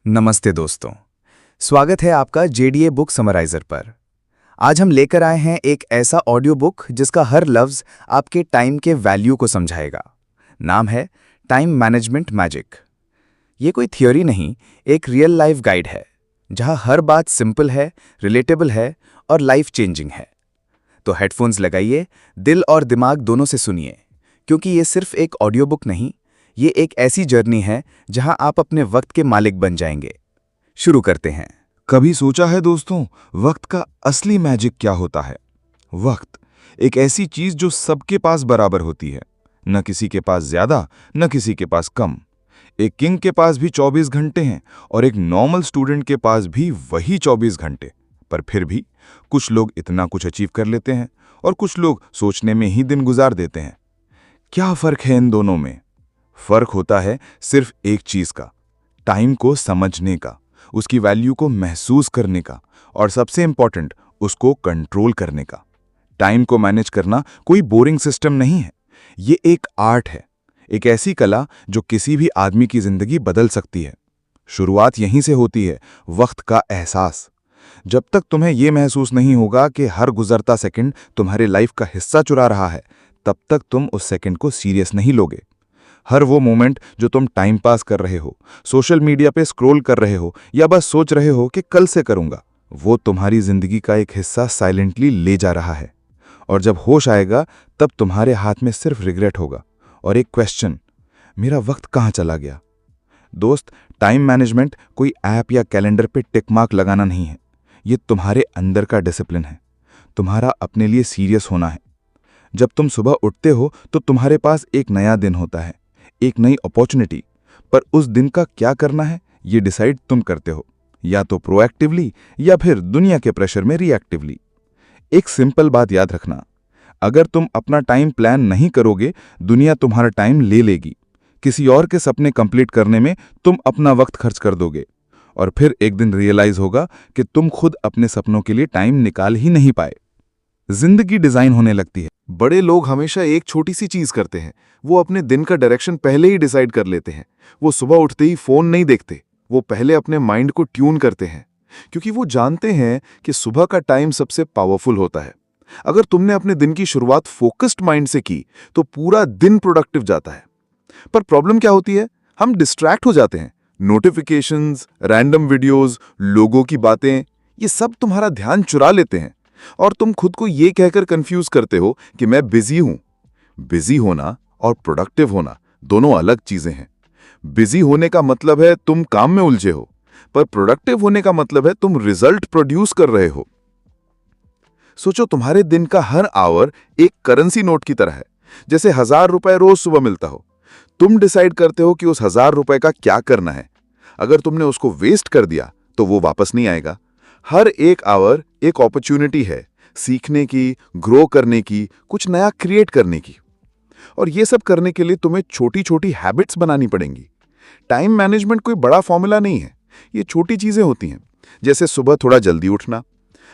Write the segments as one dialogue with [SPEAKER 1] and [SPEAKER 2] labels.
[SPEAKER 1] नमस्ते दोस्तों, स्वागत है आपका जेडीए बुक समराइजर पर। आज हम लेकर आए हैं एक ऐसा ऑडियो बुक जिसका हर लफ्ज़ आपके टाइम के वैल्यू को समझाएगा। नाम है टाइम मैनेजमेंट मैजिक। ये कोई थियोरी नहीं, एक रियल लाइफ गाइड है जहां हर बात सिंपल है, रिलेटेबल है और लाइफ चेंजिंग है। तो हेडफोन्स लगाइए, दिल और दिमाग दोनों से सुनिए, क्योंकि ये सिर्फ एक ऑडियो बुक नहीं, ये एक ऐसी जर्नी है जहां आप अपने वक्त के मालिक बन जाएंगे। शुरू करते हैं।
[SPEAKER 2] कभी सोचा है दोस्तों, वक्त का असली मैजिक क्या होता है? वक्त एक ऐसी चीज जो सबके पास बराबर होती है, न किसी के पास ज्यादा न किसी के पास कम। एक किंग के पास भी 24 घंटे हैं और एक नॉर्मल स्टूडेंट के पास भी वही 24 घंटे। पर फिर भी कुछ लोग इतना कुछ अचीव कर लेते हैं और कुछ लोग सोचने में ही दिन गुजार देते हैं। क्या फर्क है इन दोनों में? फर्क होता है सिर्फ एक चीज का, टाइम को समझने का, उसकी वैल्यू को महसूस करने का और सबसे इंपॉर्टेंट, उसको कंट्रोल करने का। टाइम को मैनेज करना कोई बोरिंग सिस्टम नहीं है, ये एक आर्ट है, एक ऐसी कला जो किसी भी आदमी की जिंदगी बदल सकती है। शुरुआत यहीं से होती है, वक्त का एहसास। जब तक तुम्हें यह महसूस नहीं होगा कि हर गुजरता सेकंड तुम्हारे लाइफ का हिस्सा चुरा रहा है, तब तक तुम उस सेकंड को सीरियस नहीं लोगे। हर वो मोमेंट जो तुम टाइम पास कर रहे हो, सोशल मीडिया पे स्क्रॉल कर रहे हो या बस सोच रहे हो कि कल से करूंगा, वो तुम्हारी जिंदगी का एक हिस्सा साइलेंटली ले जा रहा है। और जब होश आएगा तब तुम्हारे हाथ में सिर्फ रिग्रेट होगा और एक क्वेश्चन, मेरा वक्त कहाँ चला गया? दोस्त, टाइम मैनेजमेंट कोई ऐप या कैलेंडर पे टिक मार्क लगाना नहीं है, ये तुम्हारे अंदर का डिसिप्लिन है, तुम्हारा अपने लिए सीरियस होना है। जब तुम सुबह उठते हो तो तुम्हारे पास एक नया दिन होता है, एक नई अपॉर्चुनिटी, पर उस दिन का क्या करना है ये डिसाइड तुम करते हो, या तो प्रोएक्टिवली या फिर दुनिया के प्रेशर में रिएक्टिवली। एक सिंपल बात याद रखना, अगर तुम अपना टाइम प्लान नहीं करोगे, दुनिया तुम्हारा टाइम ले लेगी। किसी और के सपने कंप्लीट करने में तुम अपना वक्त खर्च कर दोगे और फिर एक दिन रियलाइज होगा कि तुम खुद अपने सपनों के लिए टाइम निकाल ही नहीं पाए। जिंदगी डिजाइन होने लगती है।
[SPEAKER 3] बड़े लोग हमेशा एक छोटी सी चीज करते हैं, वो अपने दिन का डायरेक्शन पहले ही डिसाइड कर लेते हैं। वो सुबह उठते ही फोन नहीं देखते, वो पहले अपने माइंड को ट्यून करते हैं, क्योंकि वो जानते हैं कि सुबह का टाइम सबसे पावरफुल होता है। अगर तुमने अपने दिन की शुरुआत फोकस्ड माइंड से की तो पूरा दिन प्रोडक्टिव जाता है। पर प्रॉब्लम क्या होती है? हम डिस्ट्रैक्ट हो जाते हैं। नोटिफिकेशंस, रैंडम वीडियोस, लोगों की बातें, ये सब तुम्हारा ध्यान चुरा लेते हैं और तुम खुद को ये कहकर कंफ्यूज करते हो कि मैं बिजी हूं। बिजी होना और प्रोडक्टिव होना दोनों अलग चीजें हैं। बिजी होने का मतलब है तुम काम में उलझे हो, पर प्रोडक्टिव होने का मतलब है तुम रिजल्ट प्रोड्यूस कर रहे हो। सोचो, तुम्हारे दिन का हर आवर एक करेंसी नोट की तरह है। जैसे 1000 रुपए रोज सुबह मिलता हो, तुम डिसाइड करते हो कि उस 1000 रुपए का क्या करना है। अगर तुमने उसको वेस्ट कर दिया तो वो वापस नहीं आएगा। हर एक आवर एक अपॉर्चुनिटी है, सीखने की, ग्रो करने की, कुछ नया क्रिएट करने की। और ये सब करने के लिए तुम्हें छोटी छोटी हैबिट्स बनानी पड़ेंगी। टाइम मैनेजमेंट कोई बड़ा फॉर्मूला नहीं है, ये छोटी चीजें होती हैं, जैसे सुबह थोड़ा जल्दी उठना,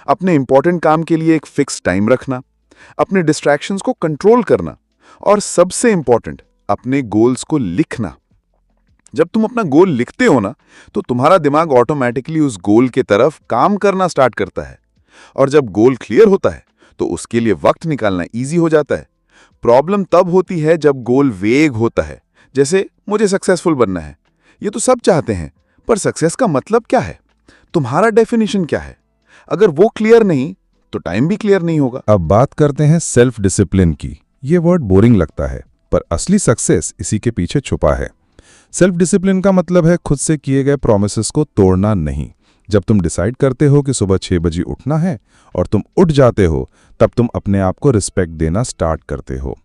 [SPEAKER 3] अपने इंपॉर्टेंट काम के लिए एक फिक्स टाइम रखना, अपने डिस्ट्रैक्शंस को कंट्रोल करना और सबसे इंपॉर्टेंट, अपने गोल्स को लिखना। जब तुम अपना गोल लिखते हो ना, तो तुम्हारा दिमाग ऑटोमेटिकली उस गोल के तरफ काम करना स्टार्ट करता है। और जब गोल क्लियर होता है तो उसके लिए वक्त निकालना इजी हो जाता है। प्रॉब्लम तब होती है जब गोल वेग होता है, जैसे मुझे सक्सेसफुल बनना है। ये तो सब चाहते हैं, पर सक्सेस का मतलब क्या है? तुम्हारा डेफिनेशन क्या है? अगर वो क्लियर नहीं तो टाइम भी क्लियर नहीं होगा।
[SPEAKER 2] अब बात करते हैं सेल्फ डिसिप्लिन की। ये वर्ड बोरिंग लगता है, पर असली सक्सेस इसी के पीछे छुपा है। सेल्फ डिसिप्लिन का मतलब है खुद से किए गए प्रॉमिसेस को तोड़ना नहीं। जब तुम डिसाइड करते हो कि सुबह 6 बजे उठना है और तुम उठ जाते हो, तब तुम अपने आप को रिस्पेक्ट देना स्टार्ट करते हो।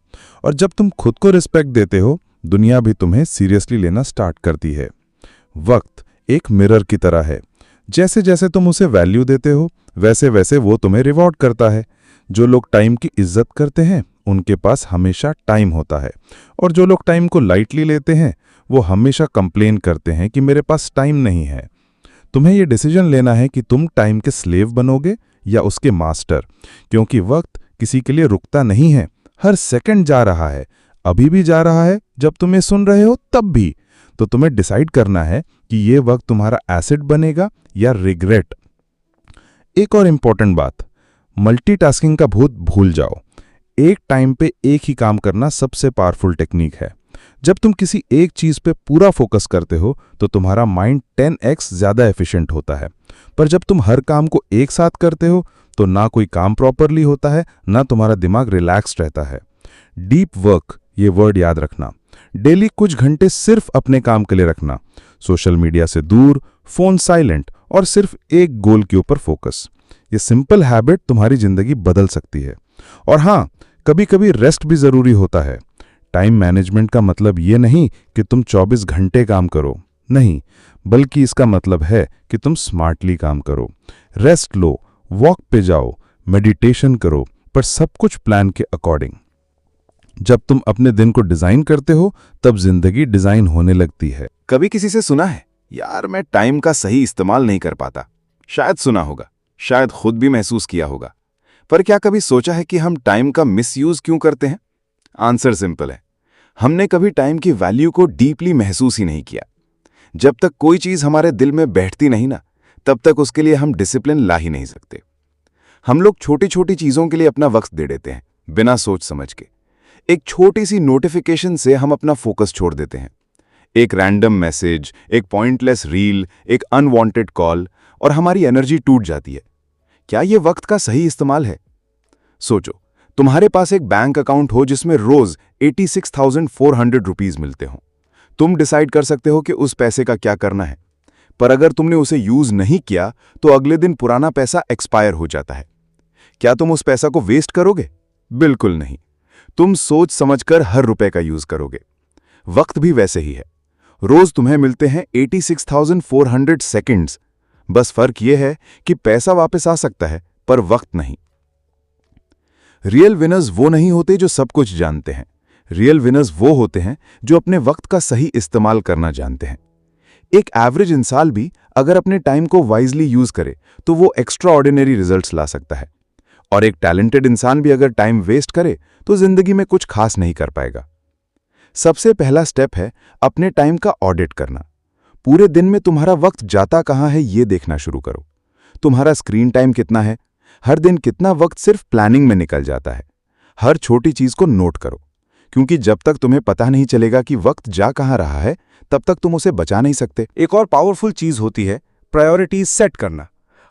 [SPEAKER 2] और जब तुम खुद को रिस्पेक्ट देते हो, दुनिया भी तुम्हें सीरियसली लेना स्टार्ट करती है। वक्त एक मिरर की तरह है, जैसे जैसे तुम उसे वैल्यू देते हो, वैसे वैसे वो तुम्हें रिवॉर्ड करता है। जो लोग टाइम की इज्जत करते हैं, उनके पास हमेशा टाइम होता है, और जो लोग टाइम को लाइटली लेते हैं, वो हमेशा कंप्लेन करते हैं कि मेरे पास टाइम नहीं है। तुम्हें यह डिसीजन लेना है कि तुम टाइम के स्लेव बनोगे या उसके मास्टर, क्योंकि वक्त किसी के लिए रुकता नहीं है। हर सेकंड जा रहा है, अभी भी जा रहा है। जब तुम ये सुन रहे हो तब भी तो तुम्हें डिसाइड करना है कि ये वक्त तुम्हारा एसेट बनेगा या रिग्रेट। एक और इम्पॉर्टेंट बात, मल्टीटास्किंग का भूत भूल जाओ। एक टाइम पे एक ही काम करना सबसे पावरफुल टेक्निक है। जब तुम किसी एक चीज पे पूरा फोकस करते हो तो तुम्हारा माइंड 10x ज्यादा एफिशिएंट होता है। पर जब तुम हर काम को एक साथ करते हो तो ना कोई काम प्रॉपरली होता है, ना तुम्हारा दिमाग रिलैक्स्ड रहता है। डीप वर्क, ये वर्ड याद रखना। डेली कुछ घंटे सिर्फ अपने काम के लिए रखना, सोशल मीडिया से दूर, फोन साइलेंट और सिर्फ एक गोल के ऊपर फोकस। ये सिंपल हैबिट तुम्हारी जिंदगी बदल सकती है। और हाँ, कभी कभी रेस्ट भी जरूरी होता है। टाइम मैनेजमेंट का मतलब ये नहीं कि तुम 24 घंटे काम करो, नहीं, बल्कि इसका मतलब है कि तुम स्मार्टली काम करो। रेस्ट लो, वॉक पे जाओ, मेडिटेशन करो, पर सब कुछ प्लान के अकॉर्डिंग। जब तुम अपने दिन को डिजाइन करते हो तब जिंदगी डिजाइन होने लगती है।
[SPEAKER 3] कभी किसी से सुना है, यार मैं टाइम का सही इस्तेमाल नहीं कर पाता? शायद सुना होगा, शायद खुद भी महसूस किया होगा। पर क्या कभी सोचा है कि हम टाइम का मिसयूज क्यों करते हैं? आंसर सिंपल है, हमने कभी टाइम की वैल्यू को डीपली महसूस ही नहीं किया। जब तक कोई चीज हमारे दिल में बैठती नहीं ना, तब तक उसके लिए हम डिसिप्लिन ला ही नहीं सकते। हम लोग छोटी छोटी चीजों के लिए अपना वक्त दे देते हैं, बिना सोच समझ के। एक छोटी सी नोटिफिकेशन से हम अपना फोकस छोड़ देते हैं। एक रैंडम मैसेज, एक पॉइंटलेस रील, एक अनवांटेड कॉल, और हमारी एनर्जी टूट जाती है। क्या यह वक्त का सही इस्तेमाल है? सोचो, तुम्हारे पास एक बैंक अकाउंट हो जिसमें रोज 86,400 रुपीज मिलते हो। तुम डिसाइड कर सकते हो कि उस पैसे का क्या करना है, पर अगर तुमने उसे यूज नहीं किया तो अगले दिन पुराना पैसा एक्सपायर हो जाता है। क्या तुम उस पैसा को वेस्ट करोगे? बिल्कुल नहीं। तुम सोच समझकर हर रुपए का यूज करोगे। वक्त भी वैसे ही है। रोज तुम्हें मिलते हैं 86,400 सेकंड्स। बस फर्क यह है कि पैसा वापस आ सकता है, पर वक्त नहीं। रियल विनर्स वो नहीं होते जो सब कुछ जानते हैं। रियल विनर्स वो होते हैं जो अपने वक्त का सही इस्तेमाल करना जानते हैं। एक एवरेज इंसान भी अगर अपने टाइम को वाइजली यूज करे तो वो एक्स्ट्रा ऑर्डिनरी रिजल्ट्स ला सकता है। और एक टैलेंटेड इंसान भी अगर टाइम वेस्ट करे तो जिंदगी में कुछ खास नहीं कर पाएगा। सबसे पहला स्टेप है अपने टाइम का ऑडिट करना। पूरे दिन में तुम्हारा वक्त जाता कहां है ये देखना शुरू करो। तुम्हारा स्क्रीन टाइम कितना है? हर दिन कितना वक्त सिर्फ प्लानिंग में निकल जाता है? हर छोटी चीज को नोट करो, क्योंकि जब तक तुम्हें पता नहीं चलेगा कि वक्त जा कहां रहा है, तब तक तुम उसे बचा नहीं सकते।
[SPEAKER 4] एक और पावरफुल चीज होती है प्रायोरिटीज सेट करना।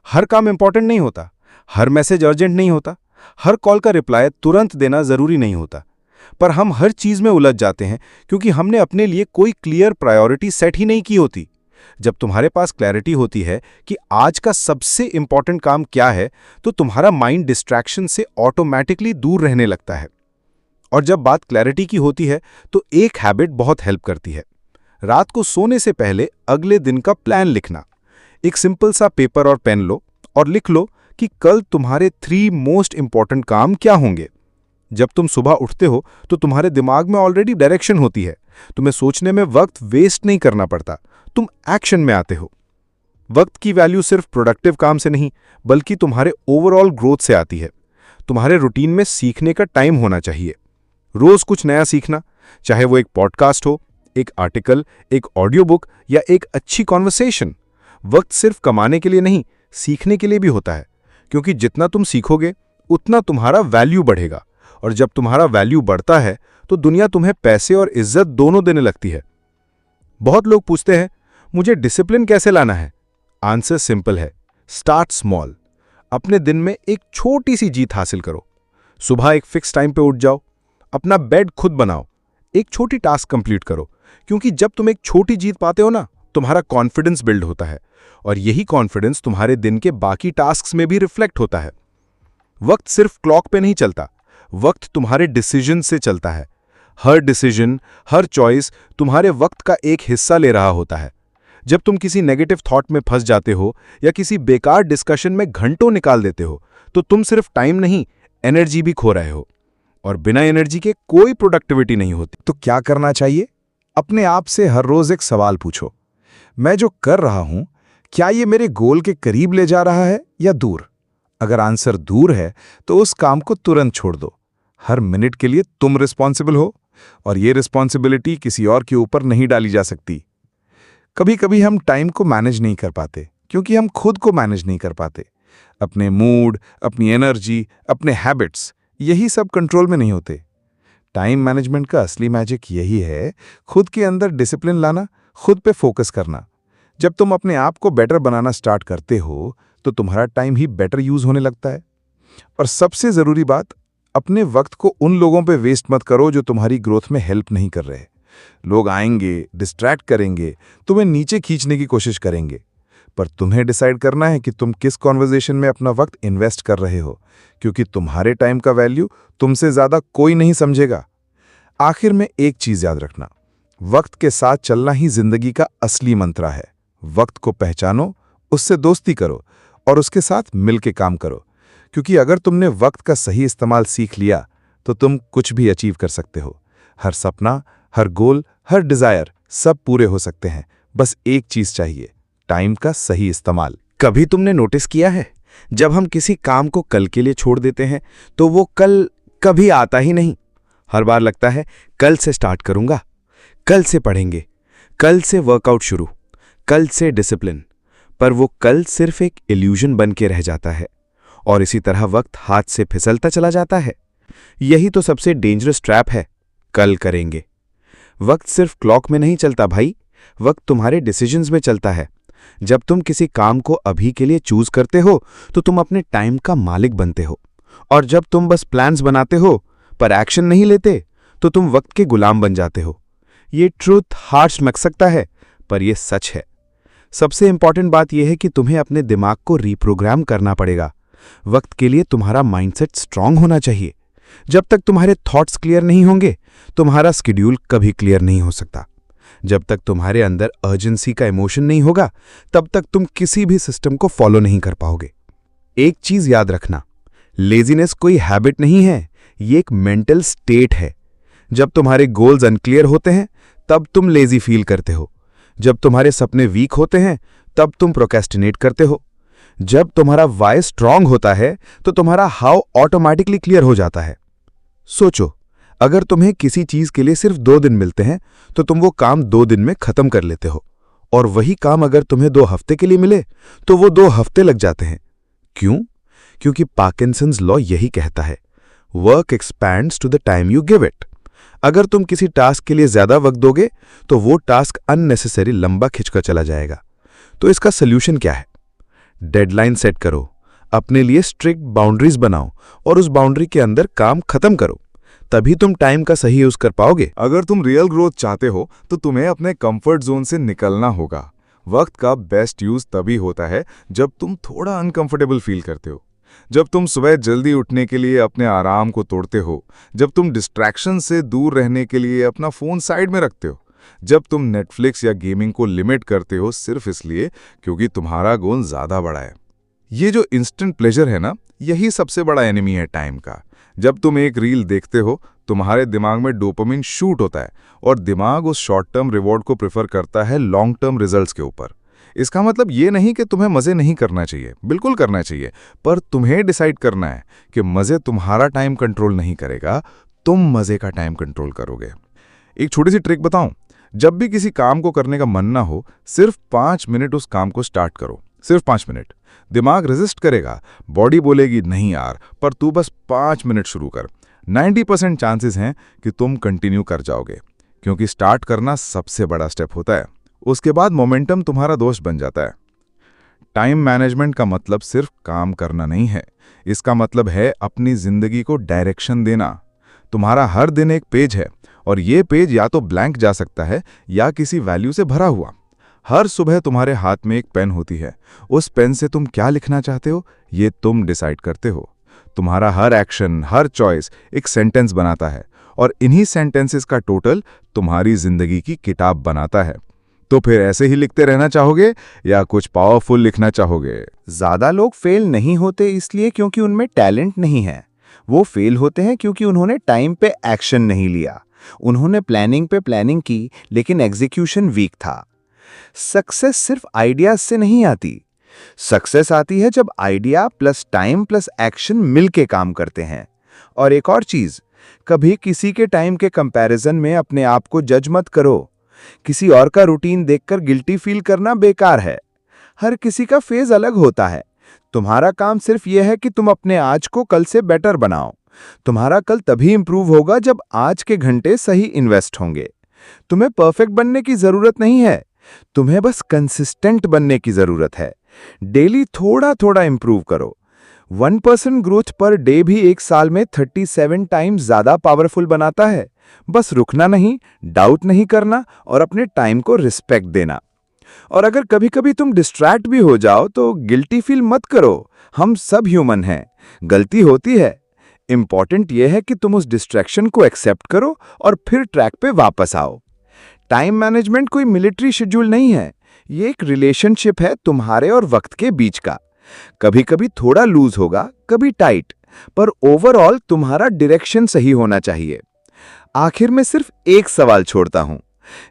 [SPEAKER 4] हर काम इंपॉर्टेंट नहीं होता, हर मैसेज अर्जेंट नहीं होता, हर कॉल का रिप्लाई तुरंत देना जरूरी नहीं होता। पर हम हर चीज में उलझ जाते हैं क्योंकि हमने अपने लिए कोई क्लियर प्रायोरिटी सेट ही नहीं की होती। जब तुम्हारे पास क्लैरिटी होती है कि आज का सबसे इंपॉर्टेंट काम क्या है, तो तुम्हारा माइंड डिस्ट्रैक्शन से ऑटोमेटिकली दूर रहने लगता है। और जब बात क्लैरिटी की होती है तो एक हैबिट बहुत हेल्प करती है। रात को सोने से पहले अगले दिन का प्लान लिखना। एक सिंपल सा पेपर और पेन लो और लिख लो कि कल तुम्हारे 3 मोस्ट इंपॉर्टेंट काम क्या होंगे। जब तुम सुबह उठते हो तो तुम्हारे दिमाग में ऑलरेडी डायरेक्शन होती है। तुम्हें सोचने में वक्त वेस्ट नहीं करना पड़ता, तुम एक्शन में आते हो। वक्त की वैल्यू सिर्फ प्रोडक्टिव काम से नहीं, बल्कि तुम्हारे ओवरऑल ग्रोथ से आती है। तुम्हारे रूटीन में सीखने का टाइम होना चाहिए। रोज कुछ नया सीखना, चाहे वो एक पॉडकास्ट हो, एक आर्टिकल, एक ऑडियो बुक या एक अच्छी कॉन्वर्सेशन। वक्त सिर्फ कमाने के लिए नहीं, सीखने के लिए भी होता है, क्योंकि जितना तुम सीखोगे उतना तुम्हारा वैल्यू बढ़ेगा। और जब तुम्हारा वैल्यू बढ़ता है तो दुनिया तुम्हें पैसे और इज्जत दोनों देने लगती है। बहुत लोग पूछते हैं, मुझे डिसिप्लिन कैसे लाना है? आंसर सिंपल है, स्टार्ट स्मॉल। अपने दिन में एक छोटी सी जीत हासिल करो। सुबह एक फिक्स टाइम पे उठ जाओ, अपना बेड खुद बनाओ, एक छोटी टास्क कंप्लीट करो, क्योंकि जब तुम एक छोटी जीत पाते हो ना, तुम्हारा कॉन्फिडेंस बिल्ड होता है, और यही कॉन्फिडेंस तुम्हारे दिन के बाकी टास्क्स में भी रिफ्लेक्ट होता है। वक्त सिर्फ क्लॉक पे नहीं चलता, वक्त तुम्हारे डिसीजन से चलता है। हर डिसीजन, हर चॉइस तुम्हारे वक्त का एक हिस्सा ले रहा होता है। जब तुम किसी नेगेटिव थॉट में फंस जाते हो या किसी बेकार डिस्कशन में घंटों निकाल देते हो, तो तुम सिर्फ टाइम नहीं, एनर्जी भी खो रहे हो, और बिना एनर्जी के कोई प्रोडक्टिविटी नहीं होती।
[SPEAKER 1] तो क्या करना चाहिए? अपने आप से हर रोज एक सवाल पूछो, मैं जो कर रहा हूं क्या ये मेरे गोल के करीब ले जा रहा है या दूर? अगर आंसर दूर है तो उस काम को तुरंत छोड़ दो। हर मिनट के लिए तुम रिस्पॉन्सिबल हो, और ये रिस्पॉन्सिबिलिटी किसी और के ऊपर नहीं डाली जा सकती।
[SPEAKER 2] कभी कभी हम टाइम को मैनेज नहीं कर पाते क्योंकि हम खुद को मैनेज नहीं कर पाते। अपने मूड, अपनी एनर्जी, अपने हैबिट्स, यही सब कंट्रोल में नहीं होते। टाइम मैनेजमेंट का असली मैजिक यही है, खुद के अंदर डिसिप्लिन लाना, खुद पे फोकस करना। जब तुम अपने आप को बेटर बनाना स्टार्ट करते हो तो तुम्हारा टाइम ही बेटर यूज होने लगता है। और सबसे जरूरी बात, अपने वक्त को उन लोगों पे वेस्ट मत करो जो तुम्हारी ग्रोथ में हेल्प नहीं कर रहे। लोग आएंगे, डिस्ट्रैक्ट करेंगे, तुम्हें नीचे खींचने की कोशिश करेंगे, पर तुम्हें डिसाइड करना है कि तुम किस कॉन्वर्सेशन में अपना वक्त इन्वेस्ट कर रहे हो, क्योंकि तुम्हारे टाइम का वैल्यू तुमसे ज्यादा कोई नहीं समझेगा। आखिर में एक चीज याद रखना, वक्त के साथ चलना ही जिंदगी का असली मंत्र है। वक्त को पहचानो, उससे दोस्ती करो और उसके साथ मिलके काम करो, क्योंकि अगर तुमने वक्त का सही इस्तेमाल सीख लिया तो तुम कुछ भी अचीव कर सकते हो। हर सपना, हर गोल, हर डिजायर सब पूरे हो सकते हैं। बस एक चीज चाहिए, टाइम का सही इस्तेमाल।
[SPEAKER 4] कभी तुमने नोटिस किया है, जब हम किसी काम को कल के लिए छोड़ देते हैं तो वो कल कभी आता ही नहीं। हर बार लगता है कल से स्टार्ट करूंगा, कल से पढ़ेंगे, कल से वर्कआउट शुरू, कल से डिसिप्लिन। पर वो कल सिर्फ एक इल्यूजन बन के रह जाता है और इसी तरह वक्त हाथ से फिसलता चला जाता है। यही तो सबसे डेंजरस ट्रैप है, कल करेंगे। वक्त सिर्फ क्लॉक में नहीं चलता भाई, वक्त तुम्हारे डिसीजंस में चलता है। जब तुम किसी काम को अभी के लिए चूज करते हो तो तुम अपने टाइम का मालिक बनते हो, और जब तुम बस प्लान्स बनाते हो पर एक्शन नहीं लेते तो तुम वक्त के गुलाम बन जाते हो। ये ट्रूथ हार्श लग सकता है, पर यह सच है। सबसे इंपॉर्टेंट बात यह है कि तुम्हें अपने दिमाग को रीप्रोग्राम करना पड़ेगा। वक्त के लिए तुम्हारा माइंडसेट स्ट्रांग होना चाहिए। जब तक तुम्हारे थॉट्स क्लियर नहीं होंगे, तुम्हारा शेड्यूल कभी क्लियर नहीं हो सकता। जब तक तुम्हारे अंदर अर्जेंसी का इमोशन नहीं होगा, तब तक तुम किसी भी सिस्टम को फॉलो नहीं कर पाओगे। एक चीज याद रखना, लेजीनेस कोई हैबिट नहीं है, ये एक मेंटल स्टेट है। जब तुम्हारे गोल्स अनक्लियर होते हैं तब तुम लेजी फील करते हो। जब तुम्हारे सपने वीक होते हैं तब तुम प्रोक्रेस्टिनेट करते हो। जब तुम्हारा वाई स्ट्रांग होता है तो तुम्हारा हाउ ऑटोमेटिकली क्लियर हो जाता है। सोचो, अगर तुम्हें किसी चीज के लिए सिर्फ 2 दिन मिलते हैं तो तुम वो काम 2 दिन में खत्म कर लेते हो, और वही काम अगर तुम्हें 2 हफ्ते के लिए मिले तो वो 2 हफ्ते लग जाते हैं। क्यों? क्योंकि पार्किंसंस लॉ यही कहता है, work expands to the time you give it. अगर तुम किसी टास्क के लिए ज्यादा वक्त दोगे तो वो टास्क अननेसेसरी लंबा खिंचकर चला जाएगा। तो इसका सोल्यूशन क्या है? डेडलाइन सेट करो, अपने लिए स्ट्रिक्ट बाउंड्रीज बनाओ और उस बाउंड्री के अंदर काम खत्म करो, तभी तुम टाइम का सही यूज कर पाओगे।
[SPEAKER 3] अगर तुम रियल ग्रोथ चाहते हो तो तुम्हें अपने कंफर्ट जोन से निकलना होगा। वक्त का बेस्ट यूज तभी होता है जब तुम थोड़ा अनकंफर्टेबल फील करते हो, जब तुम सुबह जल्दी उठने के लिए अपने आराम को तोड़ते हो, जब तुम डिस्ट्रैक्शन से दूर रहने के लिए अपना फोन साइड में रखते हो, जब तुम नेटफ्लिक्स या गेमिंग को लिमिट करते हो सिर्फ इसलिए क्योंकि तुम्हारा गोल ज्यादा बड़ा है। ये जो इंस्टेंट प्लेजर है ना, यही सबसे बड़ा एनिमी है टाइम का। जब तुम एक रील देखते हो, तुम्हारे दिमाग में डोपामिन शूट होता है और दिमाग उस शॉर्ट टर्म रिवॉर्ड को प्रेफर करता है लॉन्ग टर्म रिजल्ट्स के ऊपर। इसका मतलब ये नहीं कि तुम्हें मजे नहीं करना चाहिए, बिल्कुल करना चाहिए, पर तुम्हें डिसाइड करना है कि मजे तुम्हारा टाइम कंट्रोल नहीं करेगा, तुम मजे का टाइम कंट्रोल करोगे। एक छोटी सी ट्रिक बताऊं, जब भी किसी काम को करने का मन ना हो, सिर्फ 5 मिनट उस काम को स्टार्ट करो, सिर्फ 5 मिनट। दिमाग रेजिस्ट करेगा, बॉडी बोलेगी नहीं यार, पर तू बस 5 मिनट शुरू कर। 90% चांसेस हैं कि तुम कंटिन्यू कर जाओगे, क्योंकि स्टार्ट करना सबसे बड़ा स्टेप होता है। उसके बाद मोमेंटम तुम्हारा दोस्त बन जाता है। टाइम मैनेजमेंट का मतलब सिर्फ काम करना नहीं है, इसका मतलब है अपनी जिंदगी को डायरेक्शन देना। तुम्हारा हर दिन एक पेज है और ये पेज या तो ब्लैंक जा सकता है या किसी वैल्यू से भरा हुआ। हर सुबह तुम्हारे हाथ में एक पेन होती है, उस पेन से तुम क्या लिखना चाहते हो ये तुम डिसाइड करते हो। तुम्हारा हर एक्शन, हर चॉइस एक सेंटेंस बनाता है और इन्हीं सेंटेंसेस का टोटल तुम्हारी जिंदगी की किताब बनाता है। तो फिर ऐसे ही लिखते रहना चाहोगे या कुछ पावरफुल लिखना चाहोगे?
[SPEAKER 1] ज्यादा लोग फेल नहीं होते इसलिए क्योंकि उनमें टैलेंट नहीं है, वो फेल होते हैं क्योंकि उन्होंने टाइम पे एक्शन नहीं लिया। उन्होंने प्लानिंग पे प्लानिंग की लेकिन एग्जीक्यूशन वीक था। सक्सेस सिर्फ आइडियाज से नहीं आती, सक्सेस आती है जब idea plus time plus action मिलके काम करते हैं। और एक और चीज, कभी किसी के टाइम के कंपैरिजन में अपने आप को जज मत करो।
[SPEAKER 4] किसी और का रूटीन देखकर गिल्टी फील करना बेकार है। हर किसी का फेज अलग होता है। तुम्हारा काम सिर्फ यह है कि तुम अपने आज को कल से बेटर बनाओ। तुम्हारा कल तभी इंप्रूव होगा जब आज के घंटे सही इन्वेस्ट होंगे। तुम्हें परफेक्ट बनने की जरूरत नहीं है, तुम्हें बस कंसिस्टेंट बनने की जरूरत है। डेली थोड़ा थोड़ा इंप्रूव करो। 1% ग्रोथ पर डे भी एक साल में 37 टाइम्स ज्यादा पावरफुल बनाता है। बस रुकना नहीं, डाउट नहीं करना और अपने टाइम को रिस्पेक्ट देना। और अगर कभी कभी तुम डिस्ट्रैक्ट भी हो जाओ तो गिल्टी फील मत करो। हम सब ह्यूमन हैं, गलती होती है। इंपॉर्टेंट यह है कि तुम उस डिस्ट्रैक्शन को एक्सेप्ट करो और फिर ट्रैक पे वापस आओ। टाइम मैनेजमेंट कोई मिलिट्री शेड्यूल नहीं है, ये एक रिलेशनशिप है तुम्हारे और वक्त के बीच का। कभी कभी थोड़ा लूज होगा, कभी टाइट, पर ओवरऑल तुम्हारा डायरेक्शन सही होना चाहिए। आखिर में सिर्फ एक सवाल छोड़ता हूं,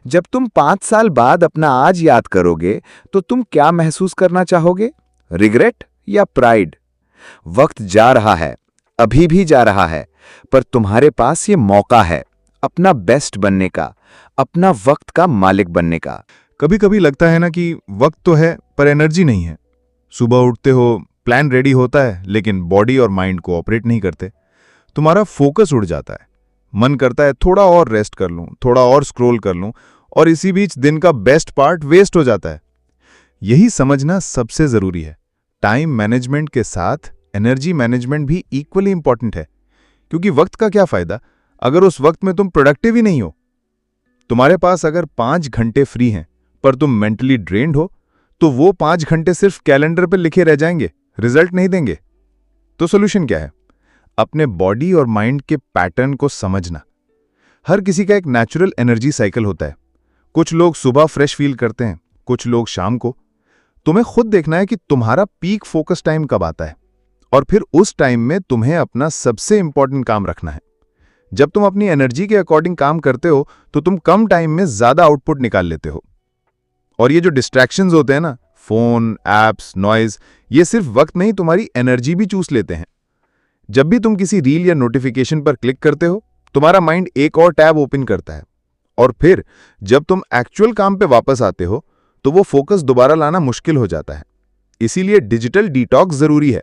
[SPEAKER 4] जब तुम 5 साल बाद अपना आज याद करोगे तो तुम क्या महसूस करना चाहोगे? रिग्रेट या प्राइड? वक्त जा रहा है, अभी भी जा रहा है, पर तुम्हारे पास ये मौका है अपना बेस्ट बनने का, अपना वक्त का मालिक बनने का।
[SPEAKER 2] कभी कभी लगता है ना कि वक्त तो है पर एनर्जी नहीं है। सुबह उठते हो, प्लान रेडी होता है, लेकिन बॉडी और माइंड कोऑपरेट नहीं करते। तुम्हारा फोकस उड़ जाता है, मन करता है थोड़ा और रेस्ट कर लूं, थोड़ा और स्क्रॉल कर लूं, और इसी बीच दिन का बेस्ट पार्ट वेस्ट हो जाता है। यही समझना सबसे जरूरी है। टाइम मैनेजमेंट के साथ एनर्जी मैनेजमेंट भी इक्वली इंपॉर्टेंट है, क्योंकि वक्त का क्या फायदा अगर उस वक्त में तुम प्रोडक्टिव ही नहीं हो। तुम्हारे पास अगर 5 घंटे फ्री हैं पर तुम मेंटली ड्रेन्ड हो, तो वो 5 घंटे सिर्फ कैलेंडर पर लिखे रह जाएंगे, रिजल्ट नहीं देंगे। तो सोल्यूशन क्या है? अपने बॉडी और माइंड के पैटर्न को समझना। हर किसी का एक नेचुरल एनर्जी साइकिल होता है। कुछ लोग सुबह फ्रेश फील करते हैं, कुछ लोग शाम को। तुम्हें खुद देखना है कि तुम्हारा पीक फोकस टाइम कब आता है, और फिर उस टाइम में तुम्हें अपना सबसे इंपॉर्टेंट काम रखना है। जब तुम अपनी एनर्जी के अकॉर्डिंग काम करते हो तो तुम कम टाइम में ज्यादा आउटपुट निकाल लेते हो। और ये जो डिस्ट्रैक्शंस होते हैं ना, फोन, एप्स, नॉइज, ये सिर्फ वक्त नहीं, तुम्हारी एनर्जी भी चूस लेते हैं। जब भी तुम किसी रील या नोटिफिकेशन पर क्लिक करते हो, तुम्हारा माइंड एक और टैब ओपन करता है, और फिर जब तुम एक्चुअल काम पे वापस आते हो तो वो फोकस दोबारा लाना मुश्किल हो जाता है। इसीलिए डिजिटल डिटॉक्स जरूरी है।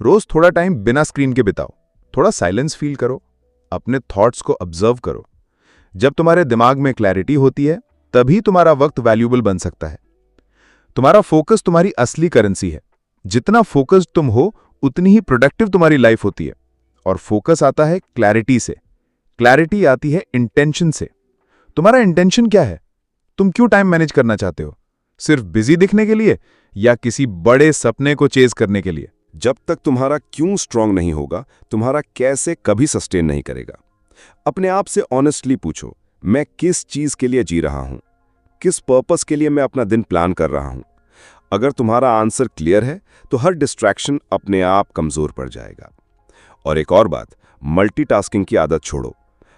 [SPEAKER 2] रोज थोड़ा टाइम बिना स्क्रीन के बिताओ, थोड़ा साइलेंस फील करो, अपने थॉट्स को ऑब्जर्व करो। जब तुम्हारे दिमाग में क्लैरिटी होती है, तभी तुम्हारा वक्त वैल्यूएबल बन सकता है। तुम्हारा फोकस तुम्हारी असली करेंसी है। जितना फोकस्ड तुम हो, उतनी ही प्रोडक्टिव तुम्हारी लाइफ होती है। और फोकस आता है क्लैरिटी से, क्लैरिटी आती है इंटेंशन से। तुम्हारा इंटेंशन क्या है? तुम क्यों टाइम मैनेज करना चाहते हो? सिर्फ बिजी दिखने के लिए या किसी बड़े सपने को चेज करने के लिए?
[SPEAKER 5] जब तक तुम्हारा क्यों स्ट्रांग नहीं होगा, तुम्हारा कैसे कभी सस्टेन नहीं करेगा। अपने आप से ऑनेस्टली पूछो, मैं किस चीज के लिए जी रहा हूं? किस पर्पस के लिए मैं अपना दिन प्लान कर रहा हूं? अगर तुम्हारा आंसर क्लियर है तो हर डिस्ट्रैक्शन अपने आप कमजोर पड़ जाएगा। और एक और बात, मल्टीटास्किंग की आदत छोड़ो।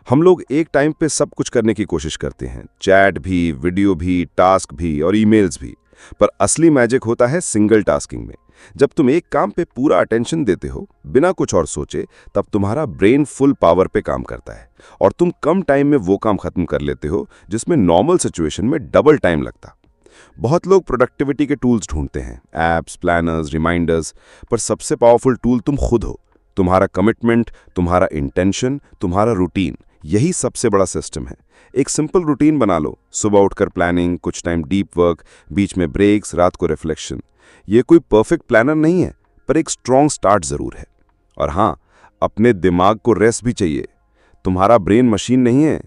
[SPEAKER 5] हम लोग एक टाइम पे सब कुछ करने की कोशिश करते हैं, चैट भी, वीडियो भी, टास्क भी और ईमेल्स भी। पर असली मैजिक होता है सिंगल टास्किंग में। जब तुम एक काम पे पूरा अटेंशन देते हो बिना कुछ और सोचे, तब तुम्हारा ब्रेन फुल पावर पे काम करता है और तुम कम टाइम में वो काम खत्म कर लेते हो जिसमें नॉर्मल सिचुएशन में डबल टाइम लगता। बहुत लोग प्रोडक्टिविटी के टूल्स ढूंढते हैं, एप्स, प्लानर्स, रिमाइंडर्स, पर सबसे पावरफुल टूल तुम खुद हो। तुम्हारा कमिटमेंट, तुम्हारा इंटेंशन, तुम्हारा रूटीन, यही सबसे बड़ा सिस्टम है। एक सिंपल रूटीन बना लो, सुबह उठकर प्लानिंग, कुछ टाइम डीप वर्क, बीच में ब्रेक्स, रात को रिफ्लेक्शन। ये कोई परफेक्ट प्लानर नहीं है, पर एक स्ट्रॉन्ग स्टार्ट जरूर है। और हाँ, अपने दिमाग को रेस्ट भी चाहिए। तुम्हारा ब्रेन मशीन नहीं है।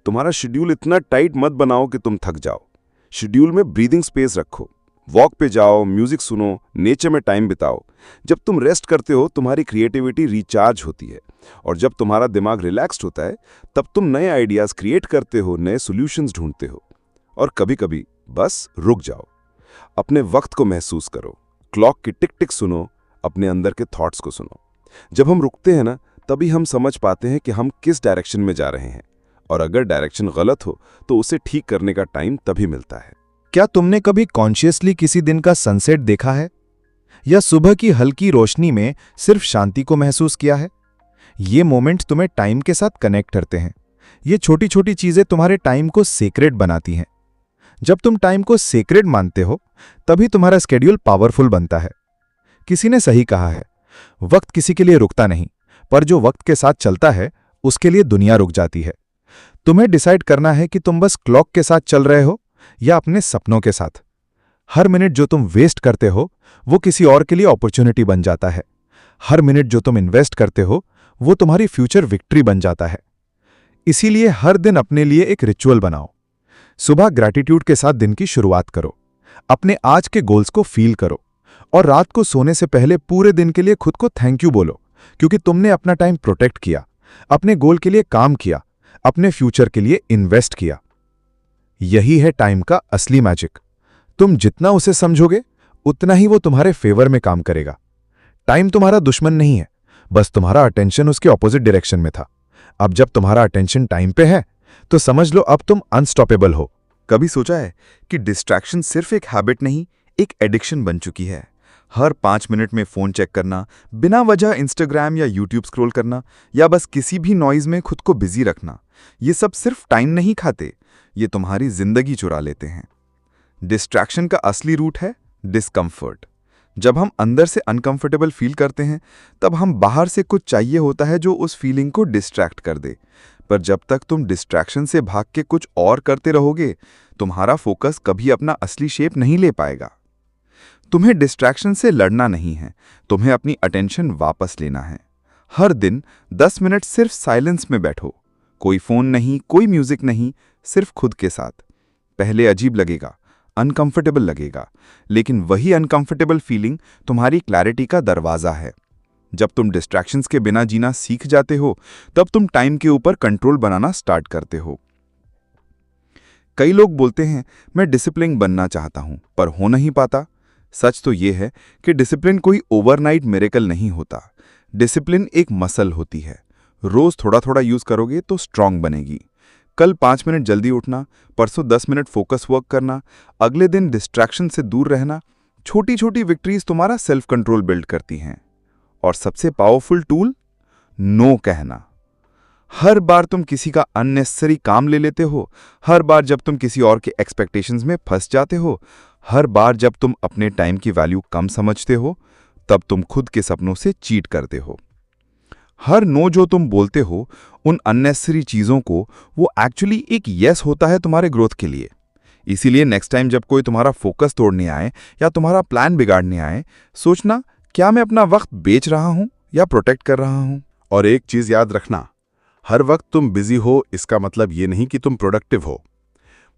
[SPEAKER 5] तुम्हारा शेड्यूल इतना टाइट मत बनाओ कि तुम थक जाओ। शेड्यूल में ब्रीदिंग स्पेस रखो, वॉक पे जाओ, म्यूजिक सुनो, नेचर में टाइम बिताओ। जब तुम रेस्ट करते हो, तुम्हारी क्रिएटिविटी रिचार्ज होती है, और जब तुम्हारा दिमाग रिलैक्स्ड होता है, तब तुम नए आइडियाज क्रिएट करते हो, नए सॉल्यूशंस ढूंढते हो। और कभी कभी बस रुक जाओ, अपने वक्त को महसूस करो, क्लॉक की टिक टिक सुनो, अपने अंदर के थॉट्स को सुनो। जब हम रुकते हैं ना, तभी हम समझ पाते हैं कि हम किस डायरेक्शन में जा रहे हैं, और अगर डायरेक्शन गलत हो तो उसे ठीक करने का टाइम तभी मिलता है।
[SPEAKER 4] क्या तुमने कभी कॉन्शियसली किसी दिन का सनसेट देखा है, या सुबह की हल्की रोशनी में सिर्फ शांति को महसूस किया है? ये मोमेंट तुम्हें टाइम के साथ कनेक्ट करते हैं, ये छोटी छोटी चीजें तुम्हारे टाइम को सेक्रेड बनाती हैं। जब तुम टाइम को सेक्रेड मानते हो तभी तुम्हारा स्केड्यूल पावरफुल बनता है। किसी ने सही कहा है, वक्त किसी के लिए रुकता नहीं, पर जो वक्त के साथ चलता है उसके लिए दुनिया रुक जाती है। तुम्हें डिसाइड करना है कि तुम बस क्लॉक के साथ चल रहे हो या अपने सपनों के साथ। हर मिनट जो तुम वेस्ट करते हो वो किसी और के लिए अपॉर्चुनिटी बन जाता है। हर मिनट जो तुम इन्वेस्ट करते हो वो तुम्हारी फ्यूचर विक्ट्री बन जाता है। इसीलिए हर दिन अपने लिए एक रिचुअल बनाओ। सुबह ग्रैटिट्यूड के साथ दिन की शुरुआत करो, अपने आज के गोल्स को फील करो और रात को सोने से पहले पूरे दिन के लिए खुद को थैंक यू बोलो, क्योंकि तुमने अपना टाइम प्रोटेक्ट किया, अपने गोल के लिए काम किया, अपने फ्यूचर के लिए इन्वेस्ट किया। यही है टाइम का असली मैजिक। तुम जितना उसे समझोगे उतना ही वो तुम्हारे फेवर में काम करेगा। टाइम तुम्हारा दुश्मन नहीं है, बस तुम्हारा अटेंशन उसके ऑपोजिट डायरेक्शन में था। अब जब तुम्हारा अटेंशन टाइम पे है तो समझ लो अब तुम अनस्टॉपेबल हो।
[SPEAKER 1] कभी सोचा है कि डिस्ट्रैक्शन सिर्फ एक हैबिट नहीं, एक एडिक्शन बन चुकी है। हर 5 मिनट में फ़ोन चेक करना, बिना वजह इंस्टाग्राम या यूट्यूब स्क्रॉल करना, या बस किसी भी नॉइज़ में खुद को बिजी रखना, ये सब सिर्फ टाइम नहीं खाते, ये तुम्हारी जिंदगी चुरा लेते हैं। डिस्ट्रैक्शन का असली रूट है डिस्कम्फर्ट। जब हम अंदर से अनकंफर्टेबल फील करते हैं तब हम बाहर से कुछ चाहिए होता है जो उस फीलिंग को डिस्ट्रैक्ट कर दे। पर जब तक तुम डिस्ट्रैक्शन से भाग के कुछ और करते रहोगे, तुम्हारा फोकस कभी अपना असली शेप नहीं ले पाएगा। तुम्हें डिस्ट्रैक्शन से लड़ना नहीं है, तुम्हें अपनी अटेंशन वापस लेना है। हर दिन 10 मिनट सिर्फ साइलेंस में बैठो, कोई फोन नहीं, कोई म्यूजिक नहीं, सिर्फ खुद के साथ। पहले अजीब लगेगा, अनकंफर्टेबल लगेगा, लेकिन वही अनकंफर्टेबल फीलिंग तुम्हारी क्लैरिटी का दरवाजा है। जब तुम डिस्ट्रैक्शंस के बिना जीना सीख जाते हो तब तुम टाइम के ऊपर कंट्रोल बनाना स्टार्ट करते हो। कई लोग बोलते हैं मैं डिसिप्लिन बनना चाहता हूं, पर हो नहीं पाता। सच तो यह है कि डिसिप्लिन कोई ओवरनाइट मिरेकल नहीं होता। डिसिप्लिन एक मसल होती है, रोज थोड़ा थोड़ा यूज करोगे तो स्ट्रांग बनेगी। कल 5 मिनट जल्दी उठना, परसों 10 मिनट फोकस वर्क करना, अगले दिन डिस्ट्रैक्शन से दूर रहना, छोटी छोटी विक्ट्रीज तुम्हारा सेल्फ कंट्रोल बिल्ड करती हैं। और सबसे पावरफुल टूल, नो कहना। हर बार तुम किसी का अननेसेसरी काम ले लेते हो, हर बार जब तुम किसी और के एक्सपेक्टेशंस में फंस जाते हो, हर बार जब तुम अपने टाइम की वैल्यू कम समझते हो, तब तुम खुद के सपनों से चीट करते हो। हर नो जो तुम बोलते हो उन अननेसेसरी चीजों को, वो एक्चुअली एक यस होता है तुम्हारे ग्रोथ के लिए। इसीलिए नेक्स्ट टाइम जब कोई तुम्हारा फोकस तोड़ने आए या तुम्हारा प्लान बिगाड़ने आए, सोचना क्या मैं अपना वक्त बेच रहा हूं या प्रोटेक्ट कर रहा हूं।
[SPEAKER 5] और एक चीज याद रखना, हर वक्त तुम बिजी हो इसका मतलब ये नहीं कि तुम प्रोडक्टिव हो।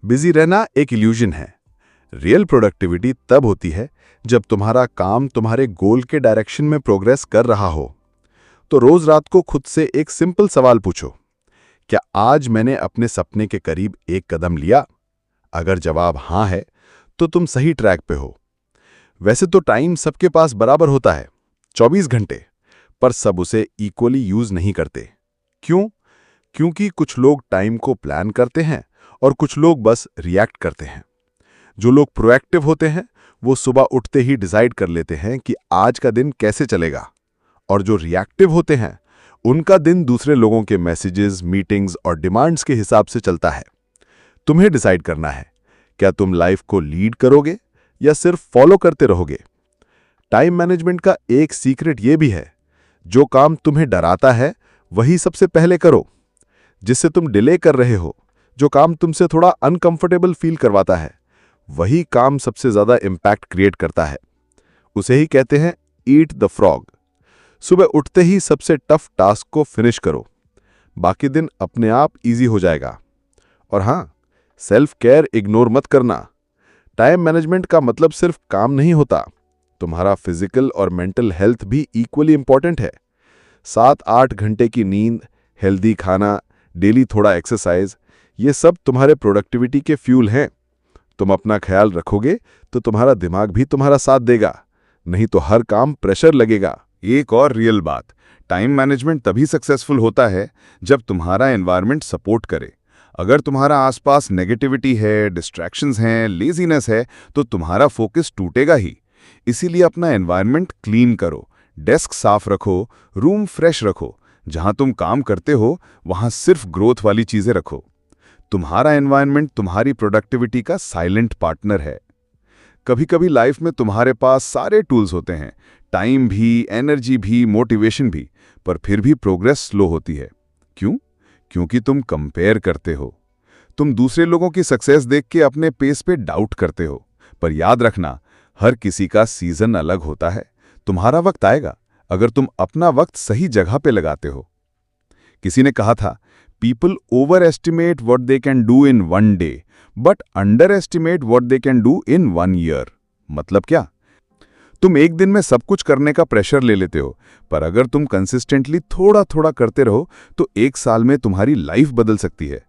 [SPEAKER 5] बिजी रहना एक इल्यूजन है। रियल प्रोडक्टिविटी तब होती है जब तुम्हारा काम तुम्हारे गोल के डायरेक्शन में प्रोग्रेस कर रहा हो। तो रोज रात को खुद से एक सिंपल सवाल पूछो, क्या आज मैंने अपने सपने के करीब एक कदम लिया? अगर जवाब हां है तो तुम सही ट्रैक पे हो। वैसे तो टाइम सबके पास बराबर होता है, 24 घंटे, पर सब उसे इक्वली यूज नहीं करते। क्यों? क्योंकि कुछ लोग टाइम को प्लान करते हैं और कुछ लोग बस रिएक्ट करते हैं। जो लोग प्रोएक्टिव होते हैं वो सुबह उठते ही डिसाइड कर लेते हैं कि आज का दिन कैसे चलेगा, और जो रिएक्टिव होते हैं उनका दिन दूसरे लोगों के मैसेजेस, मीटिंग्स और डिमांड्स के हिसाब से चलता है। तुम्हें डिसाइड करना है, क्या तुम लाइफ को लीड करोगे या सिर्फ फॉलो करते रहोगे। टाइम मैनेजमेंट का एक सीक्रेट यह भी है, जो काम तुम्हें डराता है वही सबसे पहले करो। जिससे तुम डिले कर रहे हो, जो काम तुमसे थोड़ा अनकंफर्टेबल फील करवाता है, वही काम सबसे ज्यादा इंपैक्ट क्रिएट करता है। उसे ही कहते हैं ईट द फ्रॉग। सुबह उठते ही सबसे टफ टास्क को फिनिश करो, बाकी दिन अपने आप इजी हो जाएगा। और हां, सेल्फ केयर इग्नोर मत करना। टाइम मैनेजमेंट का मतलब सिर्फ काम नहीं होता, तुम्हारा फिजिकल और मेंटल हेल्थ भी इक्वली इंपॉर्टेंट है। 7-8 घंटे की नींद, हेल्दी खाना, डेली थोड़ा एक्सरसाइज, ये सब तुम्हारे प्रोडक्टिविटी के फ्यूल हैं। तुम अपना ख्याल रखोगे तो तुम्हारा दिमाग भी तुम्हारा साथ देगा, नहीं तो हर काम प्रेशर लगेगा।
[SPEAKER 3] एक और रियल बात, टाइम मैनेजमेंट तभी सक्सेसफुल होता है जब तुम्हारा एनवायरनमेंट सपोर्ट करे। अगर तुम्हारा आसपास नेगेटिविटी है, डिस्ट्रैक्शंस हैं, लेजीनेस है, तो तुम्हारा फोकस टूटेगा ही। इसीलिए अपना एनवायरनमेंट क्लीन करो, डेस्क साफ रखो, रूम फ्रेश रखो, जहां तुम काम करते हो वहां सिर्फ ग्रोथ वाली चीजें रखो। तुम्हारा एनवायरनमेंट तुम्हारी प्रोडक्टिविटी का साइलेंट पार्टनर है। कभी कभी लाइफ में तुम्हारे पास सारे टूल्स होते हैं, टाइम भी, एनर्जी भी, मोटिवेशन भी, पर फिर भी प्रोग्रेस स्लो होती है। क्यों? क्योंकि तुम कंपेयर करते हो। तुम दूसरे लोगों की सक्सेस देख के अपने पेस पे डाउट करते हो। पर याद रखना, हर किसी का सीजन अलग होता है। तुम्हारा वक्त आएगा अगर तुम अपना वक्त सही जगह पे लगाते हो। किसी ने कहा था, people over estimate what they can do in 1 day but under estimate what they can do in 1 year. मतलब क्या? तुम एक दिन में सब कुछ करने का प्रेशर ले लेते हो, पर अगर तुम कंसिस्टेंटली थोड़ा थोड़ा करते रहो तो 1 साल में तुम्हारी लाइफ बदल सकती है।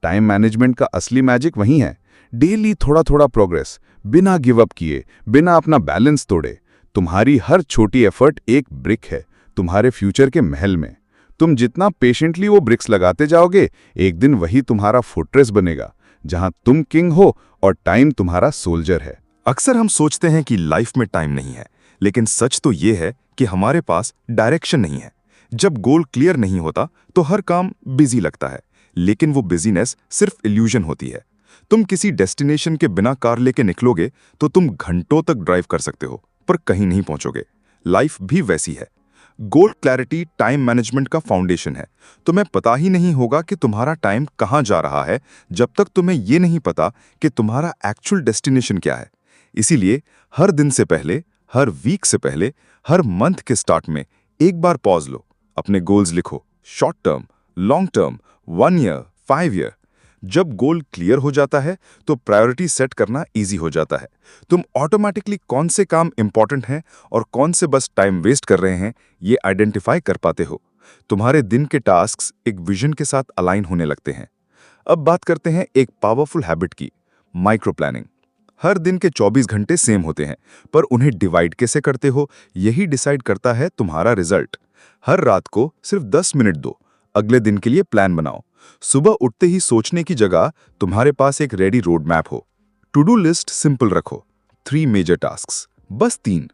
[SPEAKER 3] टाइम मैनेजमेंट का असली मैजिक वही है, डेली थोड़ा थोड़ा प्रोग्रेस, बिना गिव अप किए, बिना अपना बैलेंस तोड़े। तुम्हारी हर छोटी एफर्ट एक ब्रिक है तुम्हारे फ्यूचर के महल में। तुम जितना पेशेंटली वो ब्रिक्स लगाते जाओगे, एक दिन वही तुम्हारा फोर्ट्रेस बनेगा, जहां तुम किंग हो और टाइम तुम्हारा सोल्जर है।
[SPEAKER 2] अक्सर हम सोचते हैं कि लाइफ में टाइम नहीं है, लेकिन सच तो ये है कि हमारे पास डायरेक्शन नहीं है। जब गोल क्लियर नहीं होता तो हर काम बिजी लगता है, लेकिन वो बिजीनेस सिर्फ इल्यूजन होती है। तुम किसी डेस्टिनेशन के बिना कार लेके निकलोगे तो तुम घंटों तक ड्राइव कर सकते हो, पर कहीं नहीं पहुंचोगे। लाइफ भी वैसी है। गोल क्लैरिटी टाइम मैनेजमेंट का फाउंडेशन है। तुम्हें पता ही नहीं होगा कि तुम्हारा टाइम कहां जा रहा है जब तक तुम्हें ये नहीं पता कि तुम्हारा एक्चुअल डेस्टिनेशन क्या है। इसीलिए हर दिन से पहले, हर वीक से पहले, हर मंथ के स्टार्ट में एक बार पॉज लो, अपने गोल्स लिखो, short term, long term, 1 year, 5 year. जब गोल क्लियर हो जाता है तो प्रायोरिटी सेट करना इजी हो जाता है। तुम ऑटोमेटिकली कौन से काम इंपॉर्टेंट हैं और कौन से बस टाइम वेस्ट कर रहे हैं ये आइडेंटिफाई कर पाते हो। तुम्हारे दिन के टास्क्स एक विजन के साथ अलाइन होने लगते हैं। अब बात करते हैं एक पावरफुल हैबिट की, माइक्रो प्लानिंग। हर दिन के 24 घंटे सेम होते हैं, पर उन्हें डिवाइड कैसे करते हो यही डिसाइड करता है तुम्हारा रिजल्ट। हर रात को सिर्फ 10 मिनट दो, अगले दिन के लिए प्लान बनाओ। सुबह उठते ही सोचने की जगह तुम्हारे पास एक रेडी रोड मैप हो। टू डू लिस्ट सिंपल रखो, 3 मेजर टास्क्स, बस 3,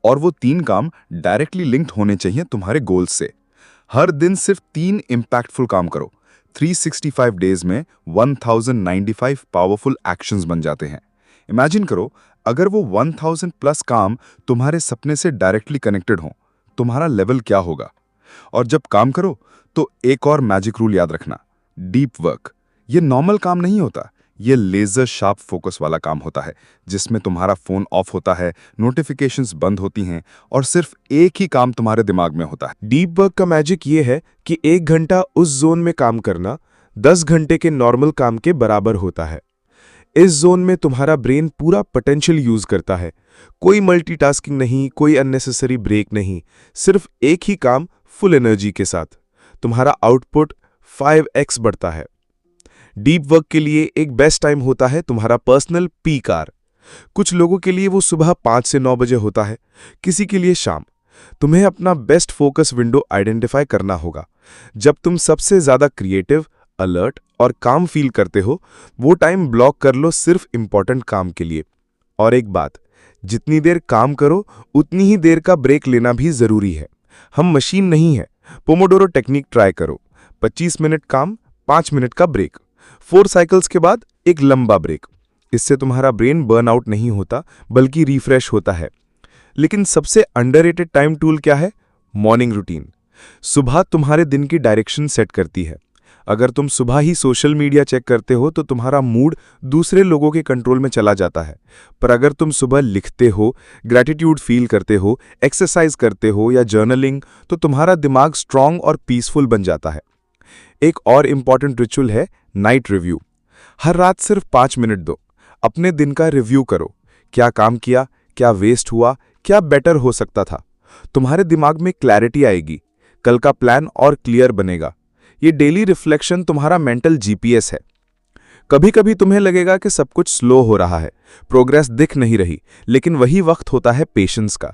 [SPEAKER 2] और वो 3 काम डायरेक्टली लिंक्ड होने चाहिए तुम्हारे गोल्स से। हर दिन सिर्फ 3 इंपैक्टफुल काम करो। 365 डेज में 1095 पावरफुल एक्शंस बन जाते हैं। इमेजिन करो, अगर वो 1000 प्लस काम तुम्हारे सपने से डायरेक्टली कनेक्टेड हो, तुम्हारा लेवल क्या होगा। और जब काम करो तो एक और मैजिक रूल याद रखना, डीप वर्क। ये नॉर्मल काम नहीं होता, ये लेजर शार्प फोकस वाला काम होता है, जिसमें तुम्हारा फोन ऑफ होता है, नोटिफिकेशंस बंद होती हैं और सिर्फ एक ही काम तुम्हारे दिमाग में होता है।
[SPEAKER 4] डीप वर्क का मैजिक ये है कि 1 घंटा उस जोन में काम करना 10 घंटे के नॉर्मल काम के बराबर होता है। इस जोन में तुम्हारा ब्रेन पूरा पोटेंशियल यूज करता है। कोई मल्टीटास्किंग नहीं, कोई अननेसेसरी ब्रेक नहीं, सिर्फ एक ही काम फुल एनर्जी के साथ। तुम्हारा आउटपुट 5x बढ़ता है। डीप वर्क के लिए एक बेस्ट टाइम होता है तुम्हारा पर्सनल पीक आवर। कुछ लोगों के लिए वो सुबह 5 से 9 बजे होता है, किसी के लिए शाम। तुम्हें अपना बेस्ट फोकस विंडो आइडेंटिफाई करना होगा। जब तुम सबसे ज्यादा क्रिएटिव, अलर्ट और काम फील करते हो, वो टाइम ब्लॉक कर लो सिर्फ इंपॉर्टेंट काम के लिए। और एक बात, जितनी देर काम करो उतनी ही देर का ब्रेक लेना भी जरूरी है। हम मशीन नहीं है। पोमोडोरो टेक्निक ट्राई करो, 25 मिनट काम, 5 मिनट का ब्रेक, 4 साइकिल्स के बाद एक लंबा ब्रेक। इससे तुम्हारा ब्रेन बर्नआउट नहीं होता बल्कि रिफ्रेश होता है। लेकिन सबसे अंडररेटेड टाइम टूल क्या है? Morning routine. सुबह तुम्हारे दिन की डायरेक्शन सेट करती है। अगर तुम सुबह ही सोशल मीडिया चेक करते हो तो तुम्हारा मूड दूसरे लोगों के कंट्रोल में चला जाता है। पर अगर तुम सुबह लिखते हो, ग्रैटिट्यूड फील करते हो, एक्सरसाइज करते हो या जर्नलिंग, तो तुम्हारा दिमाग स्ट्रांग और पीसफुल बन जाता है। एक और इंपॉर्टेंट रिचुअल है नाइट रिव्यू। हर रात सिर्फ 5 मिनट दो, अपने दिन का रिव्यू करो। क्या काम किया, क्या वेस्ट हुआ, क्या बेटर हो सकता था। तुम्हारे दिमाग में क्लैरिटी आएगी, कल का प्लान और क्लियर बनेगा। ये डेली रिफ्लेक्शन तुम्हारा मेंटल जीपीएस है। कभी कभी तुम्हें लगेगा कि सब कुछ स्लो हो रहा है, प्रोग्रेस दिख नहीं रही, लेकिन वही वक्त होता है पेशेंस का।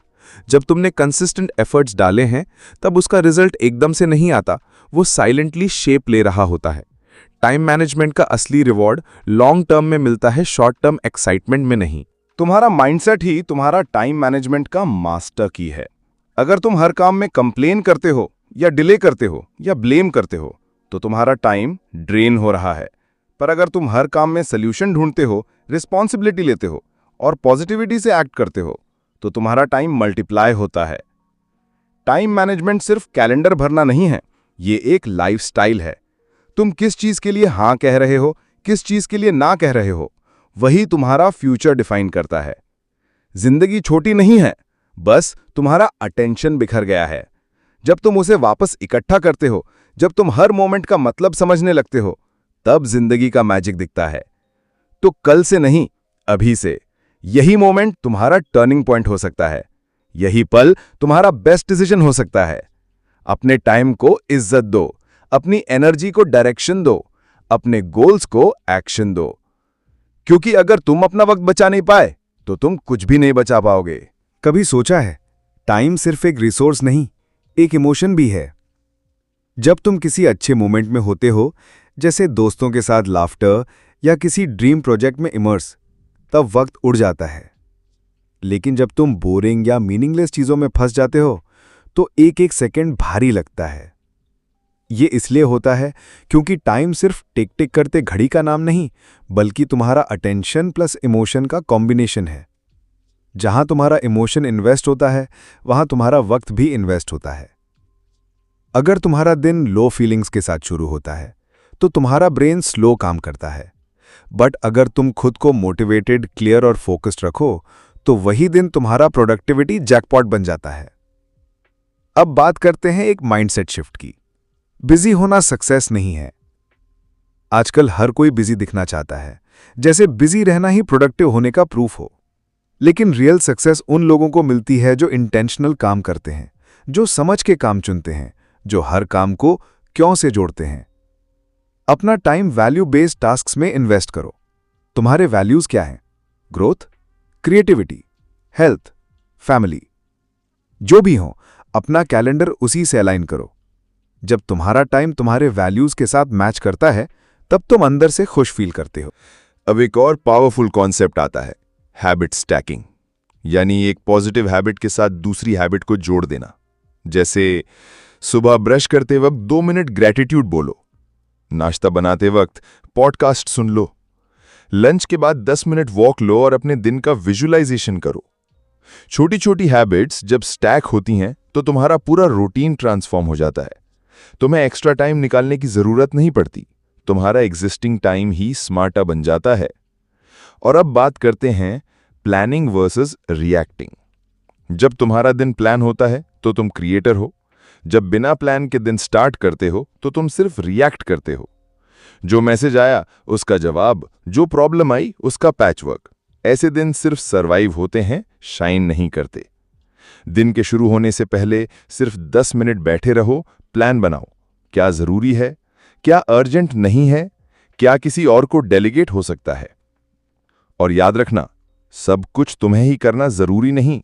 [SPEAKER 4] जब तुमने कंसिस्टेंट एफर्ट्स डाले हैं तब उसका रिजल्ट एकदम से नहीं आता, वो साइलेंटली शेप ले रहा होता है। टाइम मैनेजमेंट का असली रिवॉर्ड लॉन्ग टर्म में मिलता है, शॉर्ट टर्म एक्साइटमेंट में नहीं।
[SPEAKER 3] तुम्हारा माइंडसेट ही तुम्हारा टाइम मैनेजमेंट का मास्टर की है। अगर तुम हर काम में कंप्लेन करते हो
[SPEAKER 5] या डिले करते हो या ब्लेम करते हो तो तुम्हारा टाइम ड्रेन हो रहा है। पर अगर तुम हर काम में सल्यूशन ढूंढते हो, रिस्पॉन्सिबिलिटी लेते हो और पॉजिटिविटी से एक्ट करते हो तो तुम्हारा टाइम मल्टीप्लाई होता है। टाइम मैनेजमेंट सिर्फ कैलेंडर भरना नहीं है, ये एक लाइफस्टाइल है। तुम किस चीज के लिए हां कह रहे हो, किस चीज के लिए ना कह रहे हो, वही तुम्हारा फ्यूचर डिफाइन करता है। जिंदगी छोटी नहीं है, बस तुम्हारा अटेंशन बिखर गया है। जब तुम उसे वापस इकट्ठा करते हो, जब तुम हर मोमेंट का मतलब समझने लगते हो, तब जिंदगी का मैजिक दिखता है। तो कल से नहीं, अभी से यही मोमेंट तुम्हारा टर्निंग पॉइंट हो सकता है। यही पल तुम्हारा बेस्ट डिसीजन हो सकता है। अपने टाइम को इज्जत दो, अपनी एनर्जी को डायरेक्शन दो, अपने गोल्स को एक्शन दो। क्योंकि अगर तुम अपना वक्त बचा नहीं पाए तो तुम कुछ भी नहीं बचा पाओगे।
[SPEAKER 4] कभी सोचा है, टाइम सिर्फ एक रिसोर्स नहीं, एक इमोशन भी है। जब तुम किसी अच्छे मोमेंट में होते हो, जैसे दोस्तों के साथ लाफ्टर या किसी ड्रीम प्रोजेक्ट में इमर्स, तब वक्त उड़ जाता है। लेकिन जब तुम बोरिंग या मीनिंगलेस चीजों में फंस जाते हो तो एक एक सेकंड भारी लगता है। ये इसलिए होता है क्योंकि टाइम सिर्फ टिक टिक करते घड़ी का नाम नहीं, बल्कि तुम्हारा अटेंशन प्लस इमोशन का कॉम्बिनेशन है। जहां तुम्हारा इमोशन इन्वेस्ट होता है, वहां तुम्हारा वक्त भी इन्वेस्ट होता है। अगर तुम्हारा दिन लो फीलिंग्स के साथ शुरू होता है तो तुम्हारा ब्रेन स्लो काम करता है। बट अगर तुम खुद को मोटिवेटेड, क्लियर और फोकस्ड रखो तो वही दिन तुम्हारा प्रोडक्टिविटी जैकपॉट बन जाता है। अब बात करते हैं एक माइंडसेट शिफ्ट की। बिजी होना सक्सेस नहीं है। आजकल हर कोई बिजी दिखना चाहता है, जैसे बिजी रहना ही प्रोडक्टिव होने का प्रूफ हो। लेकिन रियल सक्सेस उन लोगों को मिलती है जो इंटेंशनल काम करते हैं, जो समझ के काम चुनते हैं, जो हर काम को क्यों से जोड़ते हैं। अपना टाइम वैल्यू बेस्ड टास्क्स में इन्वेस्ट करो। तुम्हारे वैल्यूज क्या हैं? ग्रोथ, क्रिएटिविटी, हेल्थ, फैमिली, जो भी हो, अपना कैलेंडर उसी से अलाइन करो। जब तुम्हारा टाइम तुम्हारे वैल्यूज के साथ मैच करता है, तब तुम अंदर से खुश फील करते हो।
[SPEAKER 2] अब एक और पावरफुल कॉन्सेप्ट आता है, हैबिट स्टैकिंग, यानी एक पॉजिटिव हैबिट के साथ दूसरी हैबिट को जोड़ देना। जैसे सुबह ब्रश करते वक्त 2 मिनट ग्रैटिट्यूड बोलो, नाश्ता बनाते वक्त पॉडकास्ट सुन लो, लंच के बाद 10 मिनट वॉक लो और अपने दिन का विजुअलाइजेशन करो। छोटी छोटी हैबिट्स जब स्टैक होती हैं तो तुम्हारा पूरा रूटीन ट्रांसफॉर्म हो जाता है। तुम्हें एक्स्ट्रा टाइम निकालने की जरूरत नहीं पड़ती, तुम्हारा एग्जिस्टिंग टाइम ही स्मार्टर बन जाता है। और अब बात करते हैं प्लानिंग वर्सेस रिएक्टिंग। जब तुम्हारा दिन प्लान होता है तो तुम क्रिएटर हो, जब बिना प्लान के दिन स्टार्ट करते हो तो तुम सिर्फ रिएक्ट करते हो। जो मैसेज आया उसका जवाब, जो प्रॉब्लम आई उसका पैचवर्क। ऐसे दिन सिर्फ सरवाइव होते हैं, शाइन नहीं करते। दिन के शुरू होने से पहले सिर्फ 10 मिनट बैठे रहो, प्लान बनाओ। क्या जरूरी है, क्या अर्जेंट नहीं है, क्या किसी और को डेलीगेट हो सकता है। और याद रखना, सब कुछ तुम्हें ही करना जरूरी नहीं।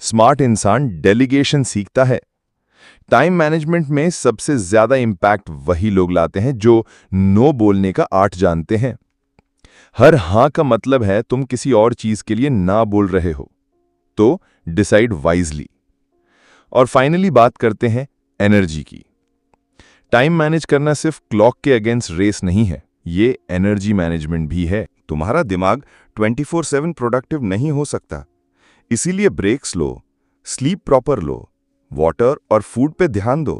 [SPEAKER 2] स्मार्ट इंसान डेलीगेशन सीखता है। टाइम मैनेजमेंट में सबसे ज्यादा इंपैक्ट वही लोग लाते हैं जो नो बोलने का आर्ट जानते हैं। हर हां का मतलब है तुम किसी और चीज के लिए ना बोल रहे हो, तो डिसाइड वाइजली। और फाइनली बात करते हैं एनर्जी की। टाइम मैनेज करना सिर्फ क्लॉक के अगेंस्ट रेस नहीं है, ये एनर्जी मैनेजमेंट भी है। तुम्हारा दिमाग 24/7 प्रोडक्टिव नहीं हो सकता, इसीलिए ब्रेक्स लो, स्लीप प्रॉपर लो, वाटर और फूड पे ध्यान दो।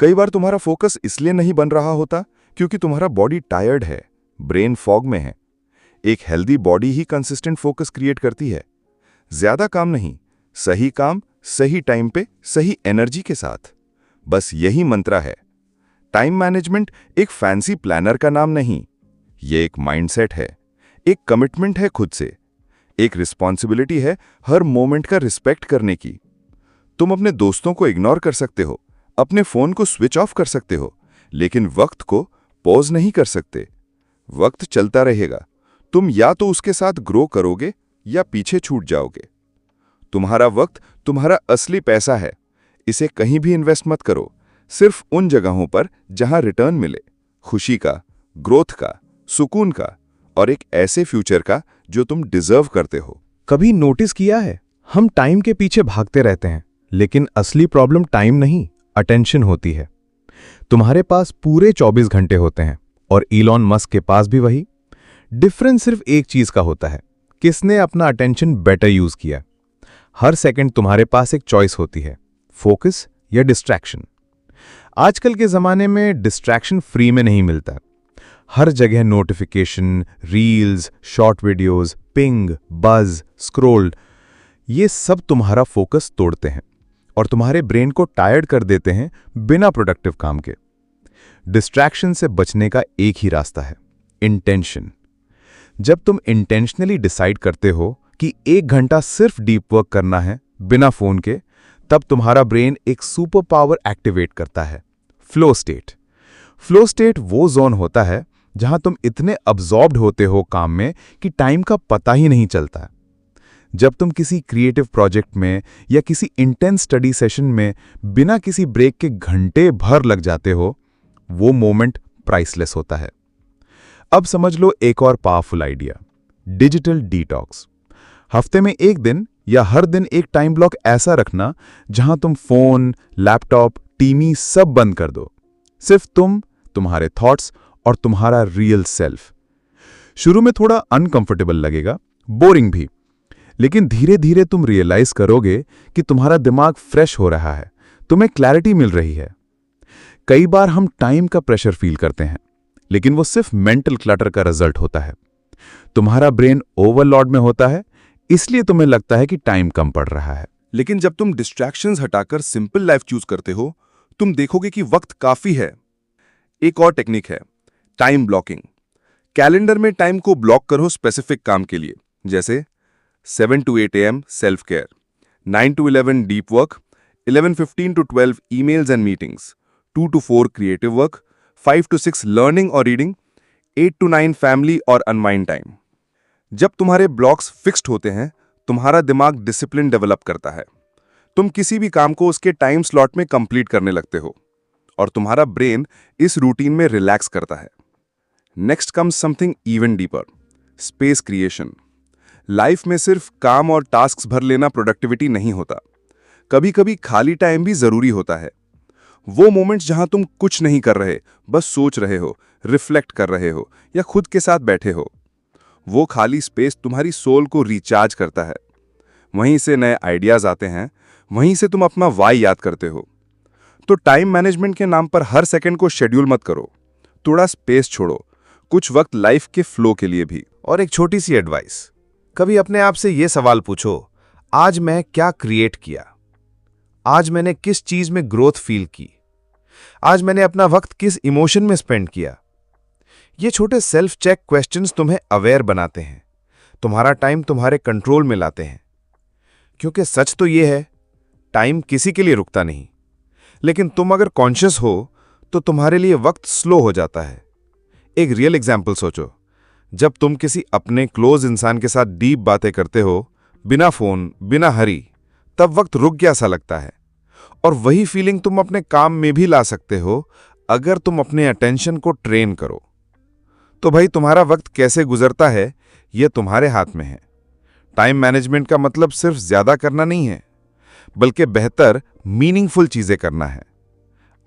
[SPEAKER 2] कई बार तुम्हारा फोकस इसलिए नहीं बन रहा होता क्योंकि तुम्हारा बॉडी टायर्ड है, ब्रेन फॉग में है। एक हेल्दी बॉडी ही कंसिस्टेंट फोकस क्रिएट करती है। ज्यादा काम नहीं, सही काम सही टाइम पे सही एनर्जी के साथ। बस यही मंत्र है। टाइम मैनेजमेंट एक फैंसी प्लानर का नाम नहीं, ये एक माइंडसेट है, एक कमिटमेंट है खुद से, एक रिस्पॉन्सिबिलिटी है हर मोमेंट का रिस्पेक्ट करने की। तुम अपने दोस्तों को इग्नोर कर सकते हो, अपने फोन को स्विच ऑफ कर सकते हो, लेकिन वक्त को पॉज नहीं कर सकते। वक्त चलता रहेगा, तुम या तो उसके साथ ग्रो करोगे या पीछे छूट जाओगे। तुम्हारा वक्त तुम्हारा असली पैसा है, इसे कहीं भी इन्वेस्ट मत करो, सिर्फ उन जगहों पर जहां रिटर्न मिले, खुशी का, ग्रोथ का, सुकून का और एक ऐसे फ्यूचर का जो तुम डिजर्व करते हो।
[SPEAKER 4] कभी नोटिस किया है, हम टाइम के पीछे भागते रहते हैं, लेकिन असली प्रॉब्लम टाइम नहीं, अटेंशन होती है। तुम्हारे पास पूरे 24 घंटे होते हैं और इलॉन मस्क के पास भी वही। डिफरेंस सिर्फ एक चीज का होता है, किसने अपना अटेंशन बेटर यूज किया। हर सेकंड तुम्हारे पास एक चॉइस होती है, फोकस या डिस्ट्रैक्शन। आजकल के ज़माने में डिस्ट्रैक्शन फ्री में नहीं मिलता। हर जगह notification, reels, short videos, ping, बज, स्क्रोल, ये सब तुम्हारा फोकस तोड़ते हैं और तुम्हारे ब्रेन को टायर्ड कर देते हैं बिना प्रोडक्टिव काम के। डिस्ट्रैक्शन से बचने का एक ही रास्ता है, इंटेंशन। जब तुम इंटेंशनली डिसाइड करते हो कि 1 घंटा सिर्फ डीप वर्क करना है बिना फोन के, तब तुम्हारा ब्रेन एक सुपर पावर एक्टिवेट करता है, फ्लो स्टेट। फ्लो स्टेट वो जोन होता है जहां तुम इतने अब्जॉर्ब्ड होते हो काम में कि टाइम का पता ही नहीं चलता। जब तुम किसी क्रिएटिव प्रोजेक्ट में या किसी इंटेंस स्टडी सेशन में बिना किसी ब्रेक के घंटे भर लग जाते हो, वो मोमेंट प्राइसलेस होता है। अब समझ लो एक और पावरफुल आइडिया, डिजिटल डिटॉक्स। हफ्ते में 1 दिन या हर दिन एक टाइम ब्लॉक ऐसा रखना जहां तुम फोन, लैपटॉप, टीवी सब बंद कर दो। सिर्फ तुम, तुम्हारे थॉट्स और तुम्हारा रियल सेल्फ। शुरू में थोड़ा अनकंफर्टेबल लगेगा, बोरिंग भी, लेकिन धीरे धीरे तुम रियलाइज करोगे कि तुम्हारा दिमाग फ्रेश हो रहा है, तुम्हें क्लैरिटी मिल रही है। कई बार हम टाइम का प्रेशर फील करते हैं, लेकिन वो सिर्फ मेंटल क्लटर का रिजल्ट होता है। तुम्हारा ब्रेन ओवरलोड में होता है, इसलिए तुम्हें लगता है कि टाइम कम पड़ रहा है।
[SPEAKER 5] लेकिन जब तुम डिस्ट्रैक्शंस हटाकर सिंपल लाइफ चूज करते हो, तुम देखोगे कि वक्त काफी है। एक और टेक्निक है, टाइम ब्लॉकिंग। कैलेंडर में टाइम को ब्लॉक करो स्पेसिफिक काम के लिए, जैसे 7 to 8 AM self care, 9 to 11 deep work, 11:15 to 12 emails and meetings, 2 to 4 creative work, 5 to 6 learning और रीडिंग, 8 to 9 फैमिली और अनवाइंड टाइम। जब तुम्हारे ब्लॉक्स फिक्स्ड होते हैं, तुम्हारा दिमाग डिसिप्लिन डेवलप करता है। तुम किसी भी काम को उसके टाइम स्लॉट में कंप्लीट करने लगते हो और तुम्हारा ब्रेन इस रूटीन में रिलैक्स करता है। Next comes something even deeper, space creation. Life में सिर्फ काम और टास्क्स भर लेना प्रोडक्टिविटी नहीं होता। कभी कभी खाली टाइम भी जरूरी होता है। वो मोमेंट्स जहां तुम कुछ नहीं कर रहे, बस सोच रहे हो, रिफ्लेक्ट कर रहे हो या खुद के साथ बैठे हो। वो खाली स्पेस तुम्हारी सोल को रिचार्ज करता है। वहीं से नए आइडियाज आते हैं, वहीं से तुम अपना वाई याद करते हो। तो टाइम मैनेजमेंट के नाम पर हर सेकंड को शेड्यूल मत करो, थोड़ा स्पेस छोड़ो, कुछ वक्त लाइफ के फ्लो के लिए भी।
[SPEAKER 1] और एक छोटी सी एडवाइस, कभी अपने आप से ये सवाल पूछो, आज मैं क्या क्रिएट किया? आज मैंने किस चीज में ग्रोथ फील की? आज मैंने अपना वक्त किस इमोशन में स्पेंड किया? ये छोटे सेल्फ चेक क्वेश्चंस तुम्हें अवेयर बनाते हैं, तुम्हारा टाइम तुम्हारे कंट्रोल में लाते हैं। क्योंकि सच तो ये है, टाइम किसी के लिए रुकता नहीं, लेकिन तुम अगर कॉन्शियस हो तो तुम्हारे लिए वक्त स्लो हो जाता है। एक रियल एग्जाम्पल सोचो, जब तुम किसी अपने क्लोज इंसान के साथ डीप बातें करते हो, बिना फोन, बिना हरी, तब वक्त रुक गया सा लगता है। और वही फीलिंग तुम अपने काम में भी ला सकते हो अगर तुम अपने अटेंशन को ट्रेन करो। तो भाई, तुम्हारा वक्त कैसे गुजरता है यह तुम्हारे हाथ में है। टाइम मैनेजमेंट का मतलब सिर्फ ज्यादा करना नहीं है, बल्कि बेहतर, मीनिंगफुल चीजें करना है।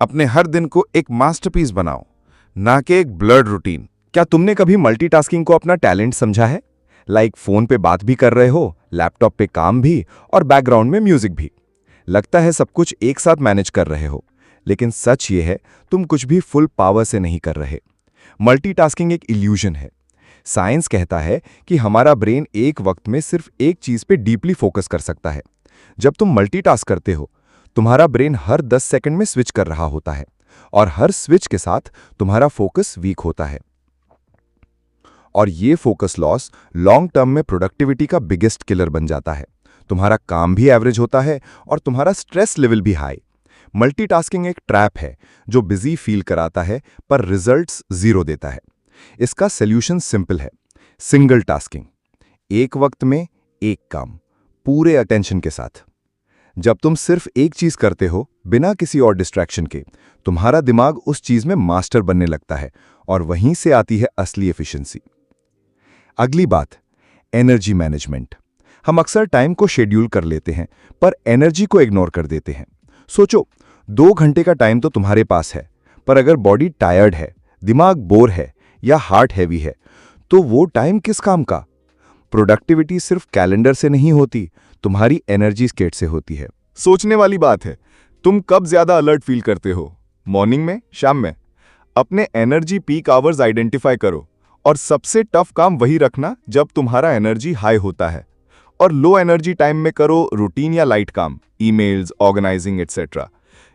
[SPEAKER 1] अपने हर दिन को एक मास्टरपीस बनाओ, ना कि एक ब्लर्ड रूटीन।
[SPEAKER 4] क्या तुमने कभी मल्टीटास्किंग को अपना टैलेंट समझा है? लाइक फोन पे बात भी कर रहे हो, लैपटॉप पे काम भी और बैकग्राउंड में म्यूजिक भी। लगता है सब कुछ एक साथ मैनेज कर रहे हो, लेकिन सच ये है, तुम कुछ भी फुल पावर से नहीं कर रहे। मल्टीटास्किंग एक इल्यूजन है। साइंस कहता है कि हमारा ब्रेन एक वक्त में सिर्फ एक चीज पे डीपली फोकस कर सकता है। जब तुम मल्टीटास्क करते हो, तुम्हारा ब्रेन हर 10 सेकंड में स्विच कर रहा होता है और हर स्विच के साथ तुम्हारा फोकस वीक होता है। और ये फोकस लॉस लॉन्ग टर्म में प्रोडक्टिविटी का बिगेस्ट किलर बन जाता है। तुम्हारा काम भी एवरेज होता है और तुम्हारा स्ट्रेस लेवल भी हाई। मल्टीटास्किंग एक ट्रैप है जो बिजी फील कराता है पर रिजल्ट्स जीरो देता है। इसका सॉल्यूशन सिंपल है, सिंगल टास्किंग। एक वक्त में एक काम, पूरे अटेंशन के साथ। जब तुम सिर्फ एक चीज करते हो बिना किसी और डिस्ट्रैक्शन के, तुम्हारा दिमाग उस चीज में मास्टर बनने लगता है और वहीं से आती है असली एफिशिएंसी। अगली बात, एनर्जी मैनेजमेंट। हम अक्सर टाइम को शेड्यूल कर लेते हैं पर एनर्जी को इग्नोर कर देते हैं। सोचो,
[SPEAKER 5] 2 घंटे का टाइम तो तुम्हारे पास है, पर अगर बॉडी टायर्ड है, दिमाग बोर है या हार्ट हैवी है, तो वो टाइम किस काम का? प्रोडक्टिविटी सिर्फ कैलेंडर से नहीं होती, तुम्हारी एनर्जी स्टेट से होती है।
[SPEAKER 2] सोचने वाली बात है, तुम कब ज्यादा अलर्ट फील करते हो? मॉर्निंग में, शाम में? अपने एनर्जी पीक आवर्स आइडेंटिफाई करो और सबसे टफ काम वही रखना जब तुम्हारा एनर्जी हाई होता है, और लो एनर्जी टाइम में करो रूटीन या लाइट काम, ईमेल्स, ऑर्गेनाइजिंग एटसेट्रा।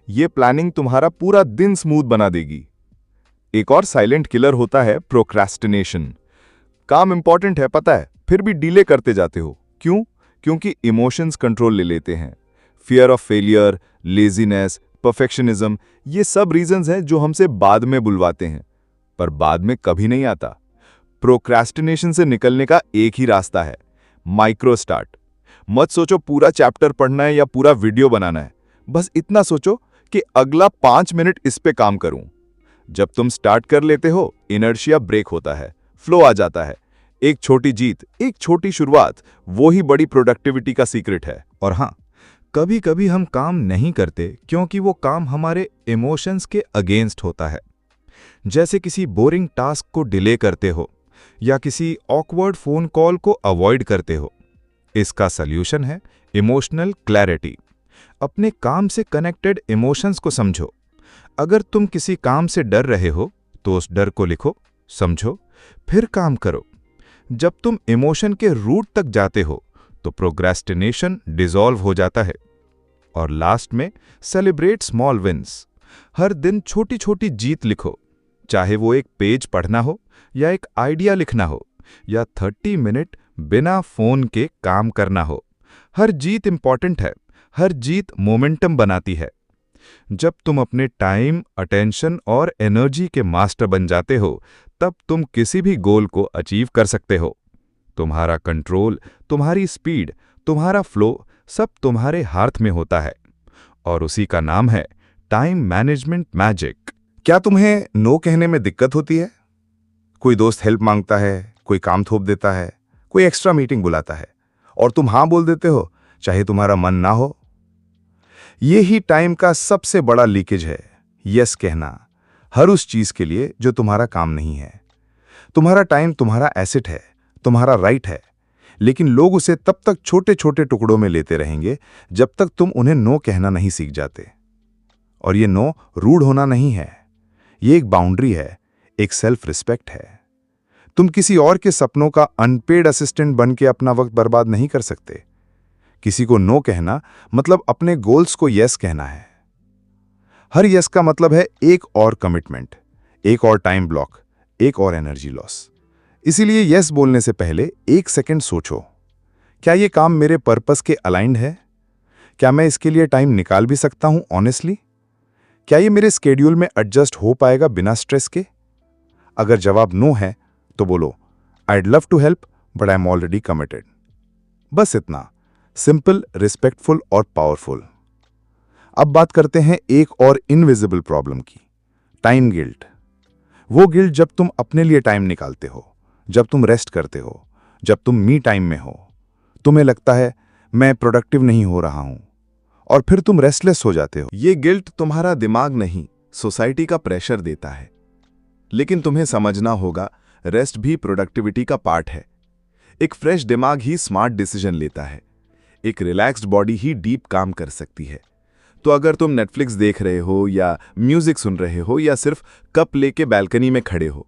[SPEAKER 2] ये प्लानिंग तुम्हारा पूरा दिन स्मूथ बना देगी। एक और साइलेंट किलर होता है प्रोक्रेस्टिनेशन। काम इंपॉर्टेंट है पता है, फिर भी डिले करते जाते हो। क्यों? क्योंकि इमोशंस कंट्रोल ले लेते हैं। Fear of failure, laziness, perfectionism, ये सब रीजंस हैं जो हमसे बाद में बुलवाते हैं, पर बाद में कभी नहीं आता। प्रोक्रेस्टिनेशन से निकलने का एक ही रास्ता है, माइक्रो स्टार्ट। मत सोचो पूरा चैप्टर पढ़ना है या पूरा वीडियो बनाना है, बस इतना सोचो कि अगला 5 मिनट इस पे काम करूं। जब तुम स्टार्ट कर लेते हो, इनर्शिया ब्रेक होता है, फ्लो आ जाता है। एक छोटी जीत, एक छोटी शुरुआत, वो ही बड़ी प्रोडक्टिविटी का सीक्रेट है।
[SPEAKER 4] और हाँ, कभी कभी हम काम नहीं करते क्योंकि वो काम हमारे इमोशंस के अगेंस्ट होता है। जैसे किसी बोरिंग टास्क को डिले करते हो या किसी ऑकवर्ड फोन कॉल को अवॉइड करते हो। इसका सल्यूशन है इमोशनल क्लैरिटी। अपने काम से कनेक्टेड इमोशंस को समझो। अगर तुम किसी काम से डर रहे हो तो उस डर को लिखो, समझो, फिर काम करो। जब तुम इमोशन के रूट तक जाते हो तो प्रोक्रेस्टिनेशन डिसॉल्व हो जाता है। और लास्ट में सेलिब्रेट स्मॉल विन्स। हर दिन छोटी छोटी जीत लिखो, चाहे वो एक पेज पढ़ना हो या एक आइडिया लिखना हो या 30 मिनट बिना फोन के काम करना हो। हर जीत इंपॉर्टेंट है, हर जीत मोमेंटम बनाती है। जब तुम अपने टाइम, अटेंशन और एनर्जी के मास्टर बन जाते हो, तब तुम किसी भी गोल को अचीव कर सकते हो। तुम्हारा कंट्रोल, तुम्हारी स्पीड, तुम्हारा फ्लो सब तुम्हारे हाथ में होता है, और उसी का नाम है टाइम मैनेजमेंट मैजिक।
[SPEAKER 5] क्या तुम्हें नो कहने में दिक्कत होती है? कोई दोस्त हेल्प मांगता है, कोई काम थोप देता है, कोई एक्स्ट्रा मीटिंग बुलाता है, और तुम हाँ बोल देते हो, चाहे तुम्हारा मन ना हो। ये ही टाइम का सबसे बड़ा लीकेज है, यस कहना, हर उस चीज के लिए जो तुम्हारा काम नहीं है। तुम्हारा टाइम तुम्हारा एसेट है, तुम्हारा राइट है, लेकिन लोग उसे तब तक छोटे छोटे टुकड़ों में लेते रहेंगे जब तक तुम उन्हें नो कहना नहीं सीख जाते। और ये नो रूड होना नहीं है, ये एक बाउंड्री है, एक सेल्फ रिस्पेक्ट है। तुम किसी और के सपनों का अनपेड असिस्टेंट बन के अपना वक्त बर्बाद नहीं कर सकते। किसी को नो कहना मतलब अपने गोल्स को यस कहना है। हर यस का मतलब है एक और कमिटमेंट, एक और टाइम ब्लॉक, एक और एनर्जी लॉस। इसीलिए यस बोलने से पहले 1 सेकंड सोचो, क्या ये काम मेरे पर्पस के अलाइंड है? क्या मैं इसके लिए टाइम निकाल भी सकता हूं ऑनेस्टली? क्या ये मेरे स्केड्यूल में एडजस्ट हो पाएगा बिना स्ट्रेस के? अगर जवाब नो है तो बोलो, I'd love to help but I am already committed. बस इतना, सिंपल, रिस्पेक्टफुल और पावरफुल। अब बात करते हैं एक और इनविजिबल प्रॉब्लम की, टाइम गिल्ट। वो गिल्ट जब तुम अपने लिए टाइम निकालते हो, जब तुम रेस्ट करते हो, जब तुम मी टाइम में हो। तुम्हें लगता है मैं प्रोडक्टिव नहीं हो रहा हूं, और फिर तुम रेस्टलेस हो जाते हो।
[SPEAKER 2] ये गिल्ट तुम्हारा दिमाग नहीं, सोसाइटी का प्रेशर देता है। लेकिन तुम्हें समझना होगा, रेस्ट भी प्रोडक्टिविटी का पार्ट है। एक फ्रेश दिमाग ही स्मार्ट डिसीजन लेता है, एक रिलैक्स्ड बॉडी ही डीप काम कर सकती है। तो अगर तुम नेटफ्लिक्स देख रहे हो या म्यूजिक सुन रहे हो या सिर्फ कप लेके बैल्कनी में खड़े हो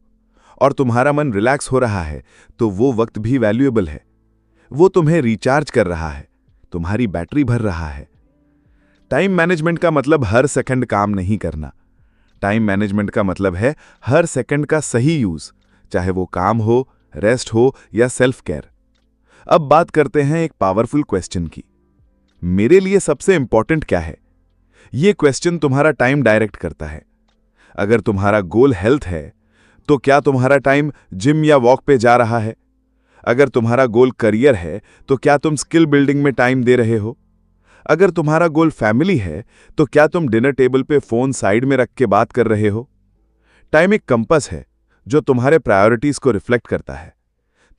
[SPEAKER 2] और तुम्हारा मन रिलैक्स हो रहा है, तो वो वक्त भी वैल्यूएबल है। वो तुम्हें रिचार्ज कर रहा है, तुम्हारी बैटरी भर रहा है। टाइम मैनेजमेंट का मतलब हर सेकंड काम नहीं करना। टाइम मैनेजमेंट का मतलब है हर सेकंड का सही यूज, चाहे वो काम हो, रेस्ट हो या सेल्फ केयर। अब बात करते हैं एक पावरफुल क्वेश्चन की, मेरे लिए सबसे इंपॉर्टेंट क्या है? ये क्वेश्चन तुम्हारा टाइम डायरेक्ट करता है। अगर तुम्हारा गोल हेल्थ है, तो क्या तुम्हारा टाइम जिम या वॉक पे जा रहा है? अगर तुम्हारा गोल करियर है, तो क्या तुम स्किल बिल्डिंग में टाइम दे रहे हो? अगर तुम्हारा गोल फैमिली है, तो क्या तुम डिनर टेबल पे फोन साइड में रख के बात कर रहे हो? टाइम एक कंपास है जो तुम्हारे प्रायोरिटीज को रिफ्लेक्ट करता है।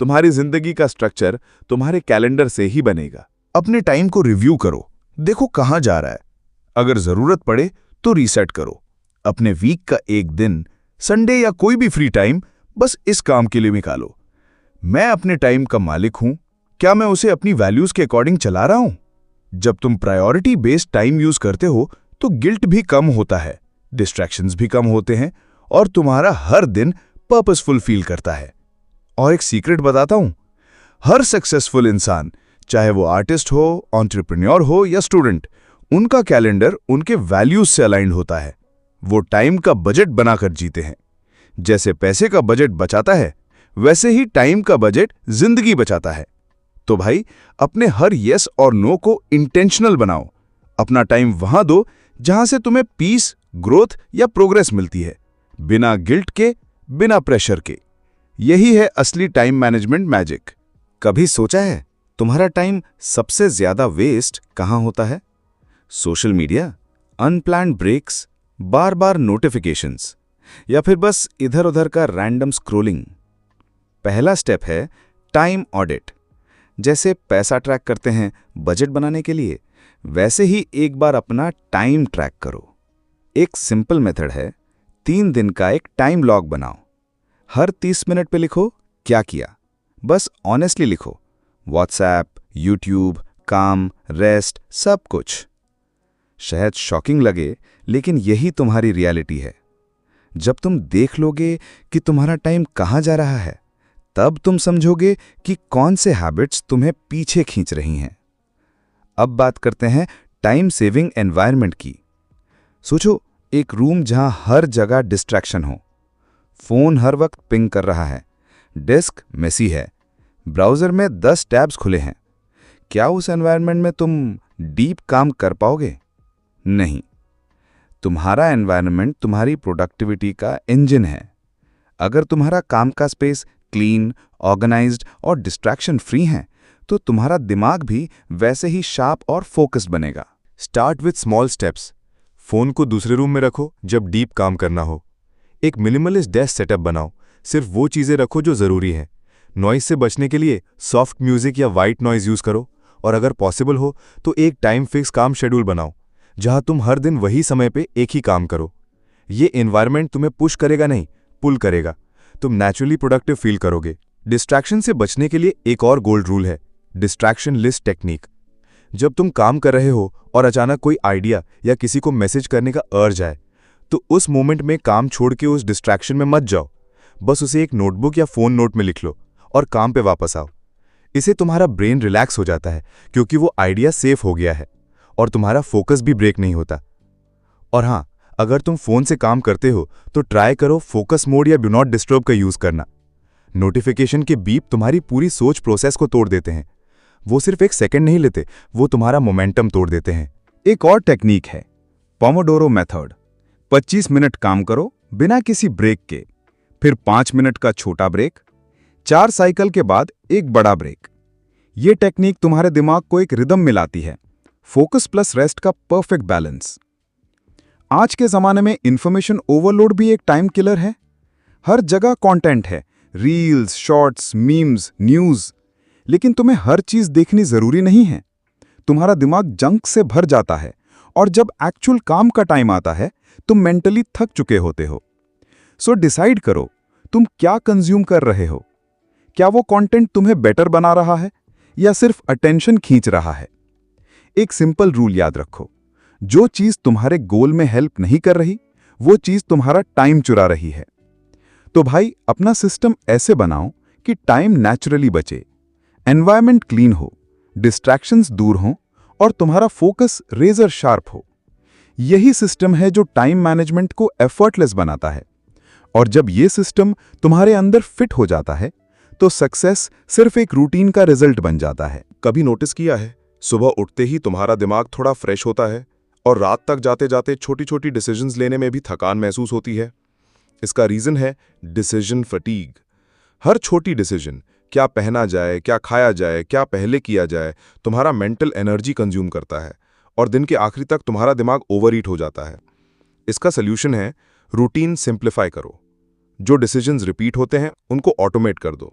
[SPEAKER 2] तुम्हारी जिंदगी का स्ट्रक्चर तुम्हारे कैलेंडर से ही बनेगा।
[SPEAKER 5] अपने टाइम को रिव्यू करो, देखो कहां जा रहा है। अगर जरूरत पड़े
[SPEAKER 2] तो रीसेट करो। अपने वीक का एक दिन, संडे या कोई भी फ्री टाइम बस इस काम के लिए निकालो। मैं अपने टाइम का मालिक हूं, क्या मैं उसे अपनी वैल्यूज के अकॉर्डिंग चला रहा हूं? जब तुम प्रायोरिटी बेस्ड टाइम यूज करते हो तो गिल्ट भी कम होता है, डिस्ट्रैक्शंस भी कम होते हैं और तुम्हारा हर दिन पर्पसफुल फील करता है। और एक सीक्रेट बताता हूं, हर सक्सेसफुल इंसान, चाहे वो आर्टिस्ट हो, एंटरप्रेन्योर हो या स्टूडेंट, उनका कैलेंडर उनके वैल्यूज से अलाइंड होता है। वो टाइम का बजट बनाकर जीते हैं। जैसे पैसे का बजट बचाता है, वैसे ही टाइम का बजट जिंदगी बचाता है। तो भाई, अपने हर यस और नो को इंटेंशनल बनाओ। अपना टाइम वहां दो जहां से तुम्हें पीस, ग्रोथ या प्रोग्रेस मिलती है, बिना गिल्ट के, बिना प्रेशर के। यही है असली टाइम मैनेजमेंट मैजिक।
[SPEAKER 4] कभी सोचा है तुम्हारा टाइम सबसे ज्यादा वेस्ट कहाँ होता है? सोशल मीडिया, अनप्लान्ड ब्रेक्स, बार बार नोटिफिकेशंस, या फिर बस इधर उधर का रैंडम स्क्रोलिंग? पहला स्टेप है टाइम ऑडिट। जैसे पैसा ट्रैक करते हैं बजट बनाने के लिए, वैसे ही एक बार अपना टाइम ट्रैक करो। एक सिंपल मेथड है, 3 दिन का एक टाइम लॉग बनाओ। हर 30 मिनट पे लिखो क्या किया, बस ऑनेस्टली लिखो। व्हाट्सएप, यूट्यूब, काम, रेस्ट, सब कुछ। शायद शॉकिंग लगे, लेकिन यही तुम्हारी रियलिटी है। जब तुम देख लोगे कि तुम्हारा टाइम कहाँ जा रहा है, तब तुम समझोगे कि कौन से हैबिट्स तुम्हें पीछे खींच रही हैं। अब बात करते हैं टाइम सेविंग एनवायरनमेंट की। सोचो, एक रूम जहां हर जगह डिस्ट्रैक्शन हो। फोन हर वक्त पिंग कर रहा है, डेस्क मेसी है, ब्राउज़र में 10 टैब्स खुले हैं। क्या उस एनवायरनमेंट में तुम डीप काम कर पाओगे? नहीं। तुम्हारा एनवायरनमेंट तुम्हारी प्रोडक्टिविटी का इंजन है। अगर तुम्हारा काम का स्पेस क्लीन, ऑर्गेनाइज्ड और डिस्ट्रैक्शन फ्री है, तो तुम्हारा दिमाग भी वैसे ही शार्प और फोकस्ड बनेगा।
[SPEAKER 2] Start with small steps. Phone को दूसरे रूम में रखो जब डीप काम करना हो। एक मिनिमलिस्ट डेस्क सेटअप बनाओ, सिर्फ वो चीज़ें रखो जो ज़रूरी हैं। नॉइज से बचने के लिए सॉफ्ट म्यूजिक या वाइट नॉइज यूज़ करो, और अगर पॉसिबल हो तो एक टाइम फिक्स काम शेड्यूल बनाओ, जहां तुम हर दिन वही समय पे एक ही काम करो। ये एनवायरनमेंट तुम्हें पुश करेगा नहीं, पुल करेगा। तुम नेचुरली प्रोडक्टिव फील करोगे। डिस्ट्रैक्शन से बचने के लिए एक और गोल्ड रूल है, डिस्ट्रैक्शन लिस्ट टेक्निक। जब तुम काम कर रहे हो और अचानक कोई आइडिया या किसी को मैसेज करने का अर्ज आए, तो उस मोमेंट में काम छोड़ के उस डिस्ट्रैक्शन में मत जाओ। बस उसे एक नोटबुक या फोन नोट में लिख लो और काम पे वापस आओ। इससे तुम्हारा ब्रेन रिलैक्स हो जाता है, क्योंकि वो आइडिया सेफ हो गया है और तुम्हारा फोकस भी ब्रेक नहीं होता। और हाँ, अगर तुम फोन से काम करते हो तो ट्राई करो फोकस मोड या डू नॉट डिस्टर्ब का यूज करना। नोटिफिकेशन के बीप तुम्हारी पूरी सोच प्रोसेस को तोड़ देते हैं। वो सिर्फ एक सेकंड नहीं लेते, वो तुम्हारा मोमेंटम तोड़ देते हैं।
[SPEAKER 4] एक और टेक्निक है पोमोडोरो मेथड। 25 मिनट काम करो बिना किसी ब्रेक के, फिर 5 मिनट का छोटा ब्रेक, 4 साइकिल के बाद एक बड़ा ब्रेक। ये टेक्निक तुम्हारे दिमाग को एक रिदम मिलाती है, फोकस प्लस रेस्ट का परफेक्ट बैलेंस। आज के जमाने में इंफॉर्मेशन ओवरलोड भी एक टाइम किलर है। हर जगह कंटेंट है, रील्स, शॉर्ट्स, मीम्स, न्यूज़। लेकिन तुम्हें हर चीज देखनी जरूरी नहीं है। तुम्हारा दिमाग जंक से भर जाता है, और जब एक्चुअल काम का टाइम आता है तुम मेंटली थक चुके होते हो। सो डिसाइड करो, तुम क्या कंज्यूम कर रहे हो। क्या वो कंटेंट तुम्हें बेटर बना रहा है या सिर्फ अटेंशन खींच रहा है? एक सिंपल रूल याद रखो, जो चीज तुम्हारे गोल में हेल्प नहीं कर रही, वो चीज तुम्हारा टाइम चुरा रही है। तो भाई, अपना सिस्टम ऐसे बनाओ कि टाइम नेचुरली बचे, एनवायरनमेंट क्लीन हो, डिस्ट्रैक्शंस दूर हों और तुम्हारा फोकस रेजर शार्प हो। यही सिस्टम है जो टाइम मैनेजमेंट को एफर्टलेस बनाता है। और जब ये सिस्टम तुम्हारे अंदर फिट हो जाता है, तो सक्सेस सिर्फ एक रूटीन का रिजल्ट बन जाता है।
[SPEAKER 5] कभी नोटिस किया है, सुबह उठते ही तुम्हारा दिमाग थोड़ा फ्रेश होता है और रात तक जाते जाते छोटी छोटी डिसीजंस लेने में भी थकान महसूस होती है? इसका रीजन है डिसीजन फटीग। हर छोटी डिसीजन, क्या पहना जाए, क्या खाया जाए, क्या पहले किया जाए, तुम्हारा मेंटल एनर्जी कंज्यूम करता है और दिन के आखिरी तक तुम्हारा दिमाग ओवरईट हो जाता है। इसका सल्यूशन है रूटीन सिंप्लीफाई करो। जो डिसीजंस रिपीट होते हैं उनको ऑटोमेट कर दो।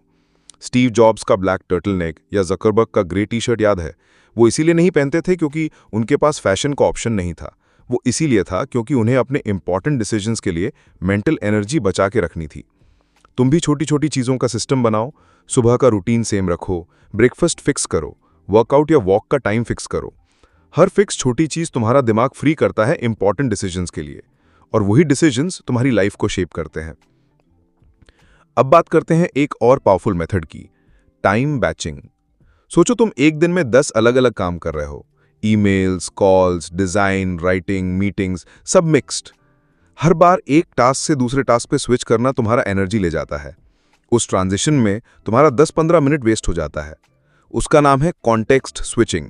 [SPEAKER 5] स्टीव जॉब्स का ब्लैक टर्टलनेक या जकरबर्ग का ग्रे टी शर्ट याद है? वो इसीलिए नहीं पहनते थे क्योंकि उनके पास फैशन का ऑप्शन नहीं था,
[SPEAKER 2] वो इसीलिए था क्योंकि उन्हें अपने इंपॉर्टेंट डिसीजंस के लिए मेंटल एनर्जी बचा के रखनी थी। तुम भी छोटी छोटी चीज़ों का सिस्टम बनाओ, सुबह का रूटीन सेम रखो, ब्रेकफास्ट फिक्स करो, वर्कआउट या वॉक का टाइम फिक्स करो। हर फिक्स छोटी चीज़ तुम्हारा दिमाग फ्री करता है इंपॉर्टेंट डिसीजंस के लिए, और वही डिसीजंस तुम्हारी लाइफ को शेप करते हैं। अब बात करते हैं एक और पावरफुल मेथड की, टाइम बैचिंग। सोचो तुम एक दिन में 10 अलग अलग काम कर रहे हो, emails, calls, design, writing, meetings, सब मिक्स्ड। हर बार एक टास्क से दूसरे टास्क पे स्विच करना तुम्हारा एनर्जी ले जाता है। उस ट्रांजिशन में तुम्हारा 10-15 मिनट वेस्ट हो जाता है। उसका नाम है कॉन्टेक्स्ट स्विचिंग।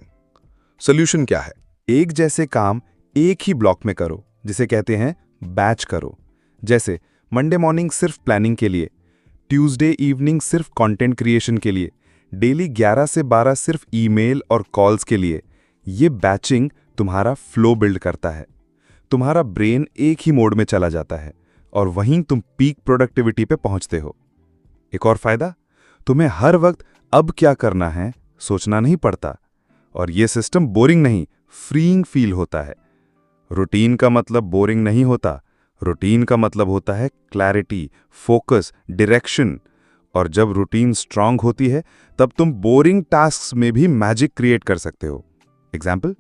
[SPEAKER 2] सोल्यूशन क्या है?
[SPEAKER 4] एक जैसे काम एक ही ब्लॉक में करो, जिसे कहते हैं बैच करो। जैसे मंडे मॉर्निंग सिर्फ प्लानिंग के लिए, ट्यूसडे इवनिंग सिर्फ कंटेंट क्रिएशन के लिए, डेली 11 से 12 सिर्फ ईमेल और कॉल्स के लिए। ये बैचिंग तुम्हारा फ्लो बिल्ड करता है। तुम्हारा ब्रेन एक ही मोड में चला जाता है और वहीं तुम पीक प्रोडक्टिविटी पे पहुंचते हो। एक और फायदा, तुम्हें हर वक्त अब क्या करना है सोचना नहीं पड़ता, और ये सिस्टम बोरिंग नहीं, फ्रीइंग फील होता है। रूटीन का मतलब बोरिंग नहीं होता, रूटीन का मतलब होता है क्लैरिटी, फोकस, डायरेक्शन। और जब रूटीन स्ट्रांग होती है तब तुम बोरिंग टास्क्स में भी मैजिक क्रिएट कर सकते हो। एग्जाम्पल,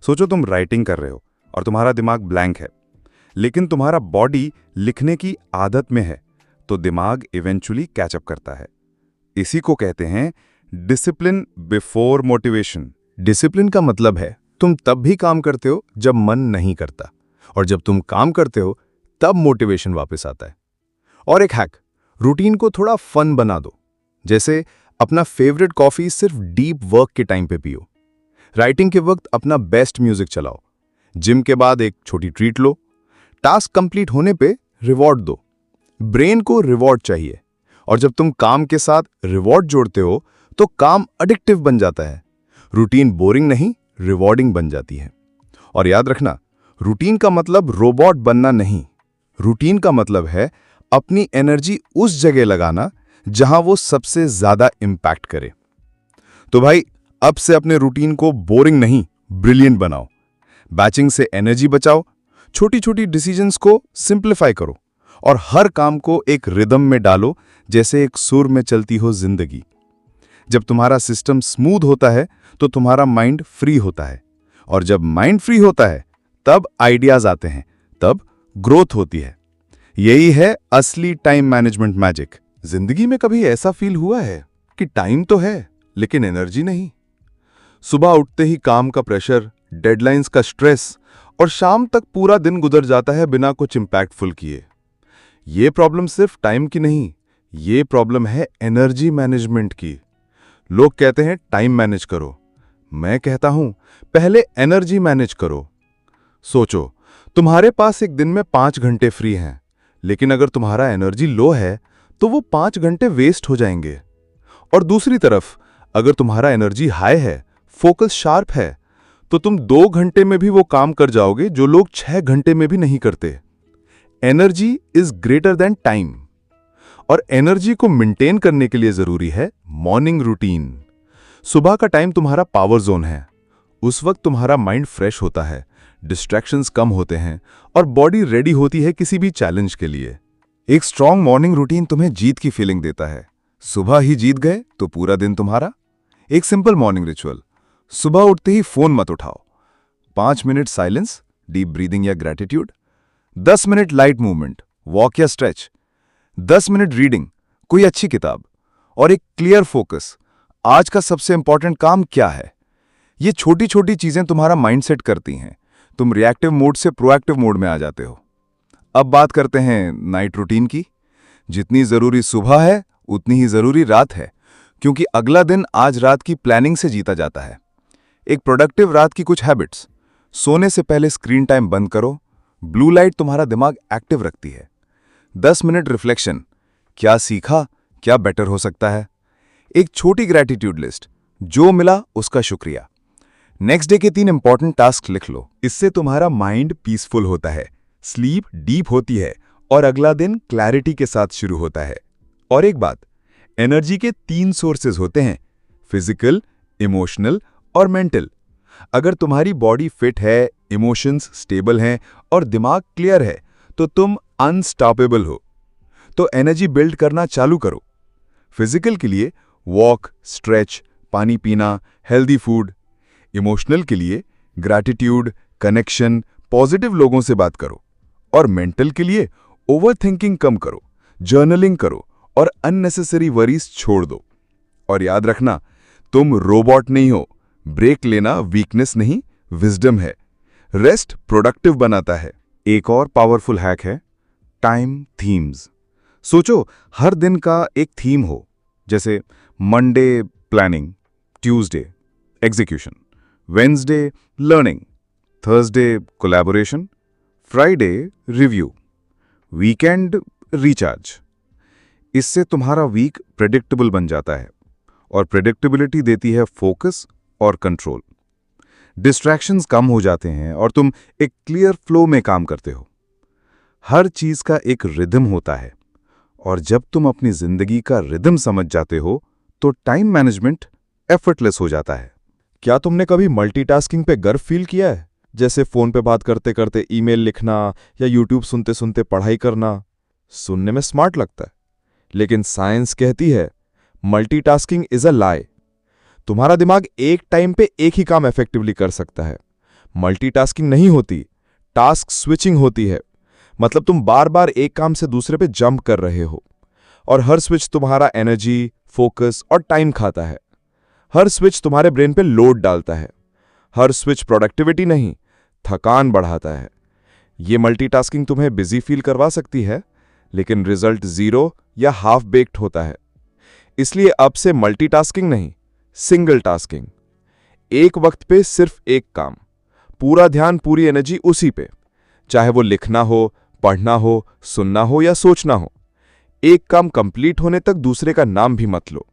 [SPEAKER 4] सोचो तुम राइटिंग कर रहे हो और तुम्हारा दिमाग ब्लैंक है, लेकिन तुम्हारा बॉडी लिखने की आदत में है, तो दिमाग इवेंचुअली कैचअप करता है। इसी को कहते हैं डिसिप्लिन बिफोर मोटिवेशन।
[SPEAKER 1] डिसिप्लिन का मतलब है तुम तब भी काम करते हो जब मन नहीं करता, और जब तुम काम करते हो तब मोटिवेशन वापस आता है। और एक हैक, रूटीन को थोड़ा फन बना दो। जैसे अपना फेवरेट कॉफी सिर्फ डीप वर्क के टाइम पे पियो, राइटिंग के वक्त अपना बेस्ट म्यूजिक चलाओ, जिम के बाद एक छोटी ट्रीट लो, टास्क कंप्लीट होने पे रिवॉर्ड दो। ब्रेन को रिवॉर्ड चाहिए, और जब तुम काम के साथ रिवॉर्ड जोड़ते हो तो काम एडिक्टिव बन जाता है। रूटीन बोरिंग नहीं, रिवॉर्डिंग बन जाती है। और याद रखना, रूटीन का मतलब रोबोट बनना नहीं, रूटीन का मतलब है अपनी एनर्जी उस जगह लगाना जहां वो सबसे ज्यादा इंपैक्ट करे। तो भाई, अब से अपने रूटीन को बोरिंग नहीं, ब्रिलियंट बनाओ। बैचिंग से एनर्जी बचाओ, छोटी छोटी डिसीजंस को सिंप्लीफाई करो, और हर काम को एक रिदम में डालो, जैसे एक सुर में चलती हो जिंदगी। जब तुम्हारा सिस्टम स्मूथ होता है तो तुम्हारा माइंड फ्री होता है, और जब माइंड फ्री होता है तब आइडियाज आते हैं, तब ग्रोथ होती है। यही है असली टाइम मैनेजमेंट मैजिक।
[SPEAKER 3] जिंदगी में कभी ऐसा फील हुआ है कि टाइम तो है लेकिन एनर्जी नहीं? सुबह उठते ही काम का प्रेशर, डेडलाइंस का स्ट्रेस, और शाम तक पूरा दिन गुजर जाता है बिना कुछ इंपैक्टफुल किए। ये प्रॉब्लम सिर्फ टाइम की नहीं, ये प्रॉब्लम है एनर्जी मैनेजमेंट की। लोग कहते हैं टाइम मैनेज करो, मैं कहता हूं पहले एनर्जी मैनेज करो। सोचो, तुम्हारे पास एक दिन में 5 घंटे फ्री हैं, लेकिन अगर तुम्हारा एनर्जी लो है तो वो 5 घंटे वेस्ट हो जाएंगे। और दूसरी तरफ, अगर तुम्हारा एनर्जी हाई है, फोकस शार्प है, तो तुम 2 घंटे में भी वो काम कर जाओगे जो लोग 6 घंटे में भी नहीं करते। Energy is greater than time, और एनर्जी को मेंटेन करने के लिए जरूरी है मॉर्निंग रूटीन। सुबह का टाइम तुम्हारा पावर जोन है। उस वक्त तुम्हारा माइंड फ्रेश होता है, डिस्ट्रैक्शंस कम होते हैं, और बॉडी रेडी होती है किसी भी चैलेंज के लिए। एक स्ट्रांग मॉर्निंग रूटीन तुम्हें जीत की फीलिंग देता है। सुबह ही जीत गए तो पूरा दिन तुम्हारा। एक सिंपल मॉर्निंग रिचुअल, सुबह उठते ही फोन मत उठाओ, 5 मिनट साइलेंस, डीप ब्रीदिंग या gratitude, 10 minute light movement, walk या स्ट्रेच, 10 मिनट रीडिंग, कोई अच्छी किताब, और एक क्लियर फोकस, आज का सबसे इंपॉर्टेंट काम क्या है। ये छोटी छोटी चीजें तुम्हारा माइंडसेट करती हैं, तुम रिएक्टिव मोड से प्रोएक्टिव मोड में आ जाते हो। अब बात करते हैं नाइट रूटीन की। जितनी जरूरी सुबह है उतनी ही जरूरी रात है, क्योंकि अगला दिन आज रात की प्लानिंग से जीता जाता है। एक प्रोडक्टिव रात की कुछ हैबिट्स, सोने से पहले स्क्रीन टाइम बंद करो, ब्लू लाइट तुम्हारा दिमाग एक्टिव रखती है। 10 मिनट रिफ्लेक्शन, क्या सीखा, क्या बेटर हो सकता है। एक छोटी ग्रैटिट्यूड लिस्ट, जो मिला उसका शुक्रिया। नेक्स्ट डे के 3 इंपॉर्टेंट टास्क लिख लो। इससे तुम्हारा माइंड पीसफुल होता है, स्लीप डीप होती है, और अगला दिन क्लैरिटी के साथ शुरू होता है। और एक बात, एनर्जी के 3 सोर्सेज होते हैं, फिजिकल, इमोशनल और मेंटल। अगर तुम्हारी बॉडी फिट है,
[SPEAKER 2] इमोशंस स्टेबल हैं और दिमाग क्लियर है तो तुम अनस्टॉपेबल हो। तो एनर्जी बिल्ड करना चालू करो। फिजिकल के लिए वॉक, स्ट्रेच, पानी पीना, हेल्दी फूड। इमोशनल के लिए ग्रैटिट्यूड, कनेक्शन, पॉजिटिव लोगों से बात करो। और मेंटल के लिए ओवरथिंकिंग कम करो, जर्नलिंग करो और अननेसेसरी वरीज छोड़ दो। और याद रखना, तुम रोबोट नहीं हो। ब्रेक लेना वीकनेस नहीं, विजडम है। रेस्ट प्रोडक्टिव बनाता है।
[SPEAKER 4] एक और पावरफुल हैक है टाइम थीम्स। सोचो हर दिन का एक थीम हो, जैसे Monday planning, Tuesday execution, Wednesday learning, Thursday collaboration, Friday review, weekend recharge. इससे तुम्हारा वीक प्रेडिक्टेबल बन जाता है और प्रेडिक्टेबिलिटी देती है फोकस और कंट्रोल। डिस्ट्रैक्शंस कम हो जाते हैं और तुम एक क्लियर फ्लो में काम करते हो। हर चीज का एक रिदम होता है और जब तुम अपनी जिंदगी का रिदम समझ जाते हो तो टाइम मैनेजमेंट एफर्टलेस हो जाता है।
[SPEAKER 2] क्या तुमने कभी मल्टीटास्किंग पे गर्व फील किया है? जैसे फोन पे बात करते करते ईमेल लिखना या यूट्यूब सुनते सुनते पढ़ाई करना। सुनने में स्मार्ट लगता है, लेकिन साइंस कहती है मल्टीटास्किंग इज अ लाई। तुम्हारा दिमाग एक टाइम पे एक ही काम इफेक्टिवली कर सकता है। मल्टीटास्किंग नहीं होती, टास्क स्विचिंग होती है। मतलब तुम बार बार एक काम से दूसरे पे जंप कर रहे हो और हर स्विच तुम्हारा एनर्जी, फोकस और टाइम खाता है। हर स्विच तुम्हारे ब्रेन पे लोड डालता है। हर स्विच प्रोडक्टिविटी नहीं, थकान बढ़ाता है। ये मल्टीटास्किंग तुम्हें बिजी फील करवा सकती है, लेकिन रिजल्ट जीरो या हाफ बेक्ड होता है। इसलिए अब से मल्टीटास्किंग नहीं, सिंगल टास्किंग। एक वक्त पे सिर्फ एक काम, पूरा ध्यान, पूरी एनर्जी उसी पे। चाहे वो लिखना हो, पढ़ना हो, सुनना हो या सोचना हो। एक काम कंप्लीट होने तक दूसरे का नाम भी मत लो।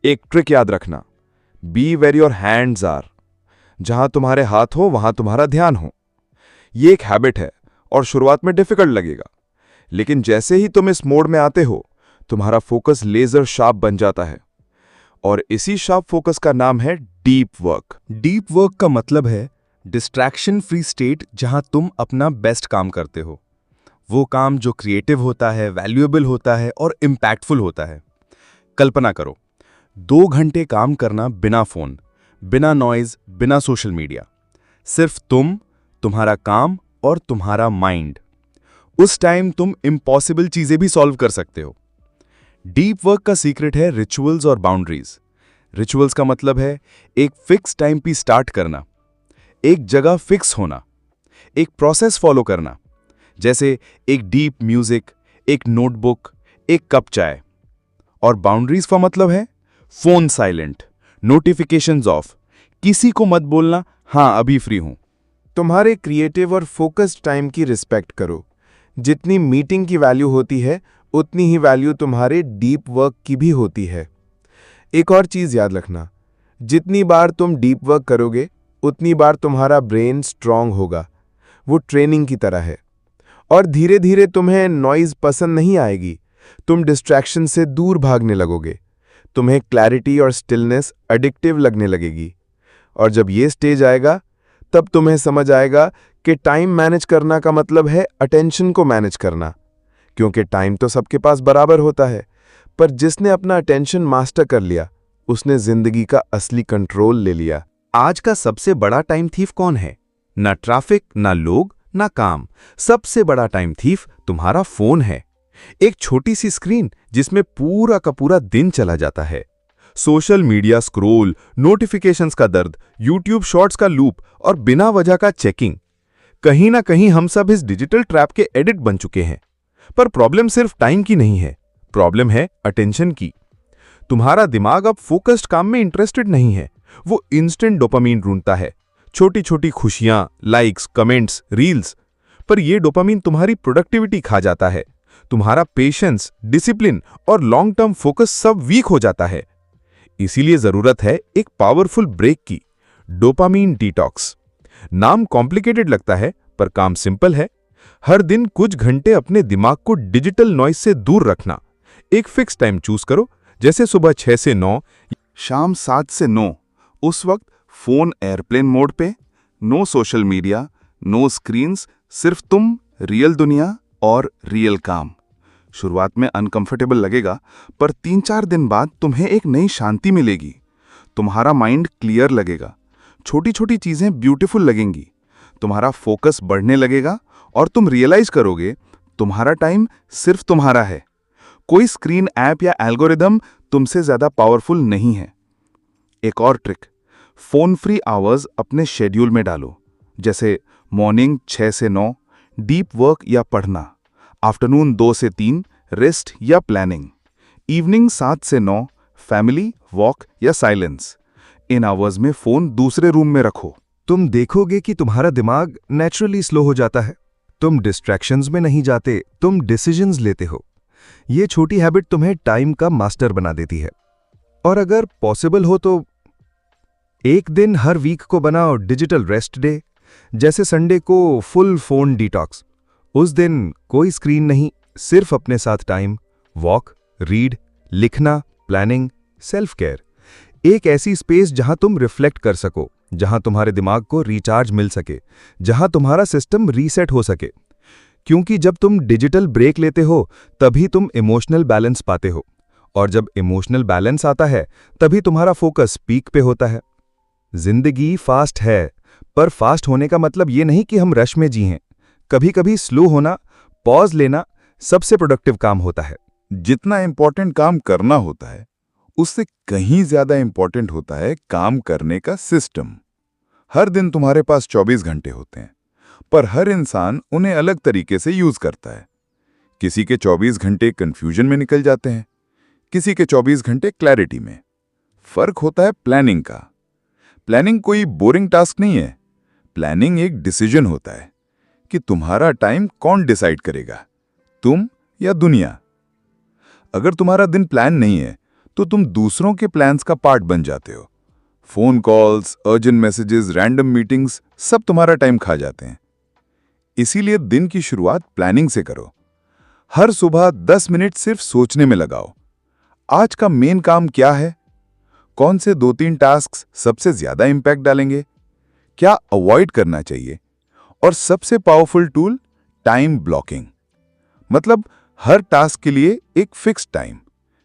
[SPEAKER 2] एक ट्रिक याद रखना, be where your hands are. जहां तुम्हारे हाथ हो वहां तुम्हारा ध्यान हो। ये एक हैबिट है और शुरुआत में डिफिकल्ट लगेगा, लेकिन जैसे ही तुम इस मोड में आते हो तुम्हारा फोकस लेजर शार्प बन जाता है। और इसी शार्प फोकस का नाम है डीप वर्क।
[SPEAKER 4] डीप वर्क का मतलब है डिस्ट्रैक्शन फ्री स्टेट, जहां तुम अपना बेस्ट काम करते हो। वो काम जो क्रिएटिव होता है, वैल्यूएबल होता है और इम्पैक्टफुल होता है। कल्पना करो 2 घंटे काम करना बिना फोन, बिना नॉइज, बिना सोशल मीडिया। सिर्फ तुम, तुम्हारा काम और तुम्हारा माइंड। उस टाइम तुम इम्पॉसिबल चीजें भी सॉल्व कर सकते हो। डीप वर्क का सीक्रेट है रिचुअल्स और बाउंड्रीज। रिचुअल्स का मतलब है एक फिक्स टाइम पे स्टार्ट करना, एक जगह फिक्स होना, एक प्रोसेस फॉलो करना, जैसे एक डीप म्यूजिक, एक नोटबुक, एक कप चाय। और बाउंड्रीज का मतलब है फोन साइलेंट, नोटिफिकेशंस ऑफ, किसी को मत बोलना हाँ अभी फ्री हूं।
[SPEAKER 6] तुम्हारे क्रिएटिव और फोकस्ड टाइम की रिस्पेक्ट करो। जितनी मीटिंग की वैल्यू होती है उतनी ही वैल्यू तुम्हारे डीप वर्क की भी होती है। एक और चीज याद रखना, जितनी बार तुम डीप वर्क करोगे उतनी बार तुम्हारा ब्रेन स्ट्रांग होगा। वो ट्रेनिंग की तरह है। और धीरे धीरे तुम्हें नॉइज पसंद नहीं आएगी। तुम डिस्ट्रैक्शन से दूर भागने लगोगे। तुम्हें क्लैरिटी और स्टिलनेस एडिक्टिव लगने लगेगी। और जब ये स्टेज आएगा तब तुम्हें समझ आएगा कि टाइम मैनेज करना का मतलब है अटेंशन को मैनेज करना। क्योंकि टाइम तो सबके पास बराबर होता है, पर जिसने अपना अटेंशन मास्टर कर लिया उसने जिंदगी का असली कंट्रोल ले लिया।
[SPEAKER 4] आज का सबसे बड़ा टाइम थीफ कौन है? ना ट्रैफिक, ना लोग, ना काम। सबसे बड़ा टाइम थीफ तुम्हारा फोन है। एक छोटी सी स्क्रीन जिसमें पूरा का पूरा दिन चला जाता है। सोशल मीडिया स्क्रॉल, नोटिफिकेशंस का दर्द, यूट्यूब शॉर्ट्स का लूप और बिना वजह का चेकिंग। कहीं ना कहीं हम सब इस डिजिटल ट्रैप के एडिक्ट बन चुके हैं। पर प्रॉब्लम सिर्फ टाइम की नहीं है, प्रॉब्लम है अटेंशन की। तुम्हारा दिमाग अब फोकस्ड काम में इंटरेस्टेड नहीं है। वो इंस्टेंट डोपामीन ढूंढता है, छोटी छोटी खुशियां, लाइक्स, कमेंट्स, रील्स। पर ये डोपामीन तुम्हारी प्रोडक्टिविटी खा जाता है। तुम्हारा पेशेंस, डिसिप्लिन और लॉन्ग टर्म फोकस सब वीक हो जाता है। इसीलिए जरूरत है एक पावरफुल ब्रेक की, डोपामीन डिटॉक्स। नाम कॉम्प्लिकेटेड लगता है पर काम सिंपल है। हर दिन कुछ घंटे अपने दिमाग को डिजिटल नॉइज से दूर रखना। एक फिक्स टाइम चूज करो, जैसे सुबह 6 से 9,
[SPEAKER 3] शाम 7 से 9। उस वक्त फोन एयरप्लेन मोड पे, no social media, no screens, सिर्फ तुम, रियल दुनिया और रियल काम। शुरुआत में अनकंफर्टेबल लगेगा, पर 3-4 दिन बाद तुम्हें एक नई शांति मिलेगी। तुम्हारा माइंड क्लियर लगेगा, छोटी छोटी चीजें ब्यूटीफुल लगेंगी, तुम्हारा फोकस बढ़ने लगेगा और तुम रियलाइज करोगे तुम्हारा टाइम सिर्फ तुम्हारा है। कोई स्क्रीन ऐप या एल्गोरिदम तुमसे ज्यादा पावरफुल नहीं है। एक और ट्रिक, फोन फ्री आवर्स अपने शेड्यूल में डालो, जैसे मॉर्निंग 6 से 9 डीप वर्क या पढ़ना, आफ्टरनून 2 से 3 रेस्ट या प्लानिंग, इवनिंग 7 से 9 फैमिली, वॉक या साइलेंस। इन आवर्स में फोन दूसरे रूम में रखो।
[SPEAKER 4] तुम देखोगे कि तुम्हारा दिमाग नेचुरली स्लो हो जाता है। तुम डिस्ट्रैक्शंस में नहीं जाते, तुम डिसीजंस लेते हो। ये छोटी हैबिट तुम्हें टाइम का मास्टर बना देती है। और अगर पॉसिबल हो तो एक दिन हर वीक को बनाओ डिजिटल रेस्ट डे, जैसे संडे को फुल फोन डिटॉक्स। उस दिन कोई स्क्रीन नहीं, सिर्फ अपने साथ टाइम, वॉक, रीड, लिखना, प्लानिंग, सेल्फ केयर। एक ऐसी स्पेस जहां तुम रिफ्लेक्ट कर सको, जहां तुम्हारे दिमाग को रिचार्ज मिल सके, जहां तुम्हारा सिस्टम रीसेट हो सके। क्योंकि जब तुम डिजिटल ब्रेक लेते हो तभी तुम इमोशनल बैलेंस पाते हो, और जब इमोशनल बैलेंस आता है तभी तुम्हारा फोकस पीक पे होता है। जिंदगी फास्ट है, पर फास्ट होने का मतलब ये नहीं कि हम रश में जिएं। कभी कभी स्लो होना, पॉज लेना सबसे प्रोडक्टिव काम होता है।
[SPEAKER 2] जितना इंपॉर्टेंट काम करना होता है, उससे कहीं ज्यादा इंपॉर्टेंट होता है काम करने का सिस्टम। हर दिन तुम्हारे पास 24 घंटे होते हैं, पर हर इंसान उन्हें अलग तरीके से यूज करता है। किसी के 24 घंटे कंफ्यूजन में निकल जाते हैं, किसी के 24 घंटे क्लैरिटी में। फर्क होता है प्लानिंग का। प्लानिंग कोई बोरिंग टास्क नहीं है। प्लानिंग एक डिसीजन होता है कि तुम्हारा टाइम कौन डिसाइड करेगा, तुम या दुनिया। अगर तुम्हारा दिन प्लान नहीं है तो तुम दूसरों के प्लान्स का पार्ट बन जाते हो। Phone calls, urgent messages, random meetings सब तुम्हारा टाइम खा जाते हैं। इसीलिए दिन की शुरुआत प्लानिंग से करो। हर सुबह 10 मिनट सिर्फ सोचने में लगाओ, आज का मेन काम क्या है, कौन से 2-3 टास्क सबसे ज्यादा इंपैक्ट डालेंगे, क्या अवॉइड करना चाहिए। और सबसे पावरफुल टूल, टाइम ब्लॉकिंग। मतलब हर टास्क के लिए एक फिक्स टाइम,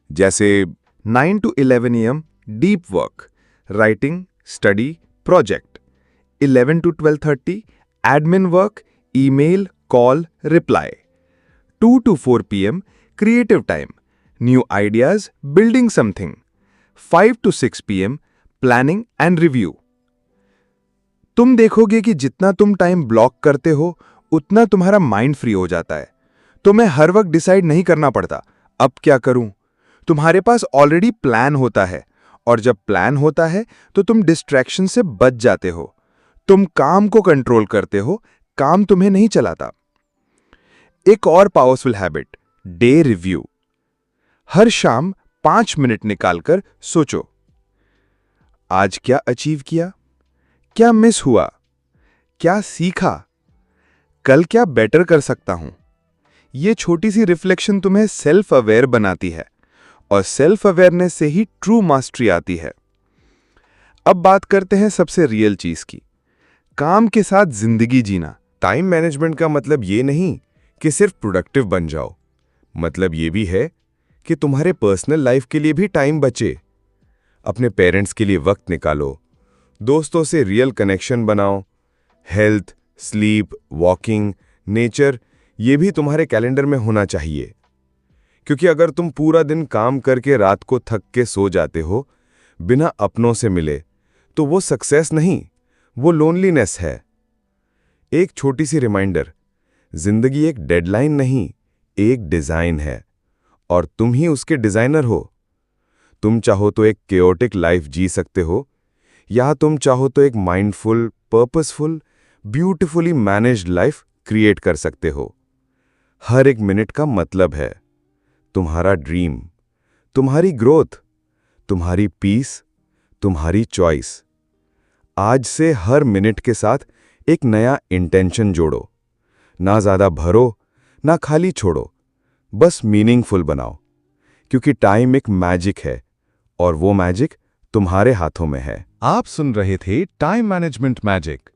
[SPEAKER 2] जैसे
[SPEAKER 6] 9 to 11 AM deep work, writing, study, project. 11 to 12:30 admin work, email, call, reply. 2 to 4 PM creative time, new ideas, building something. 5 to 6 PM planning and review. तुम देखोगे कि जितना तुम टाइम ब्लॉक करते हो उतना तुम्हारा माइंड फ्री हो जाता है। तुम्हें हर वक्त डिसाइड नहीं करना पड़ता अब क्या करूं। तुम्हारे पास ऑलरेडी प्लान होता है, और जब प्लान होता है तो तुम डिस्ट्रैक्शन से बच जाते हो। तुम काम को कंट्रोल करते हो, काम तुम्हें नहीं चलाता। एक और पावरफुल हैबिट, डे रिव्यू। हर शाम 5 मिनट निकालकर सोचो, आज क्या अचीव किया, क्या मिस हुआ, क्या सीखा, कल क्या बेटर कर सकता हूं। ये छोटी सी रिफ्लेक्शन तुम्हें सेल्फ अवेयर बनाती है, और सेल्फ अवेयरनेस से ही ट्रू मास्टरी आती है। अब बात करते हैं सबसे रियल चीज की, काम के साथ जिंदगी जीना।
[SPEAKER 4] टाइम मैनेजमेंट का मतलब ये नहीं कि सिर्फ प्रोडक्टिव बन जाओ। मतलब ये भी है कि तुम्हारे पर्सनल लाइफ के लिए भी टाइम बचे। अपने पेरेंट्स के लिए वक्त निकालो, दोस्तों से रियल कनेक्शन बनाओ। हेल्थ, स्लीप, वॉकिंग, नेचर, ये भी तुम्हारे कैलेंडर में होना चाहिए। क्योंकि अगर तुम पूरा दिन काम करके रात को थक के सो जाते हो बिना अपनों से मिले, तो वो सक्सेस नहीं, वो लोनलीनेस है। एक छोटी सी रिमाइंडर, जिंदगी एक डेडलाइन नहीं, एक डिजाइन है, और तुम ही उसके डिजाइनर हो। तुम चाहो तो एक केओटिक लाइफ जी सकते हो, या तुम चाहो तो एक mindful, purposeful, beautifully managed life create कर सकते हो। हर एक मिनट का मतलब है। तुम्हारा ड्रीम, तुम्हारी ग्रोथ, तुम्हारी पीस, तुम्हारी चॉइस। आज से हर मिनट के साथ एक नया इंटेंशन जोड़ो। ना ज्यादा भरो, ना खाली छोड़ो, बस मीनिंगफुल बनाओ। क्योंकि टाइम एक मैजिक है, और वो मैजिक तुम्हारे हाथों में है।
[SPEAKER 2] आप सुन रहे थे टाइम मैनेजमेंट मैजिक,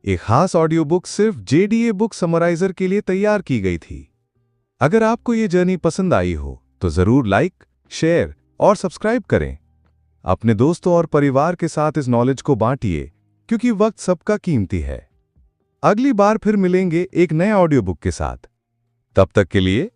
[SPEAKER 6] एक खास ऑडियो बुक सिर्फ JDA बुक समराइजर के लिए तैयार की गई थी। अगर आपको ये जर्नी पसंद आई हो तो जरूर लाइक, शेयर और सब्सक्राइब करें। अपने दोस्तों और परिवार के साथ इस नॉलेज को बांटिए, क्योंकि वक्त सबका कीमती है। अगली बार फिर मिलेंगे एक नए ऑडियो बुक के साथ। तब तक के लिए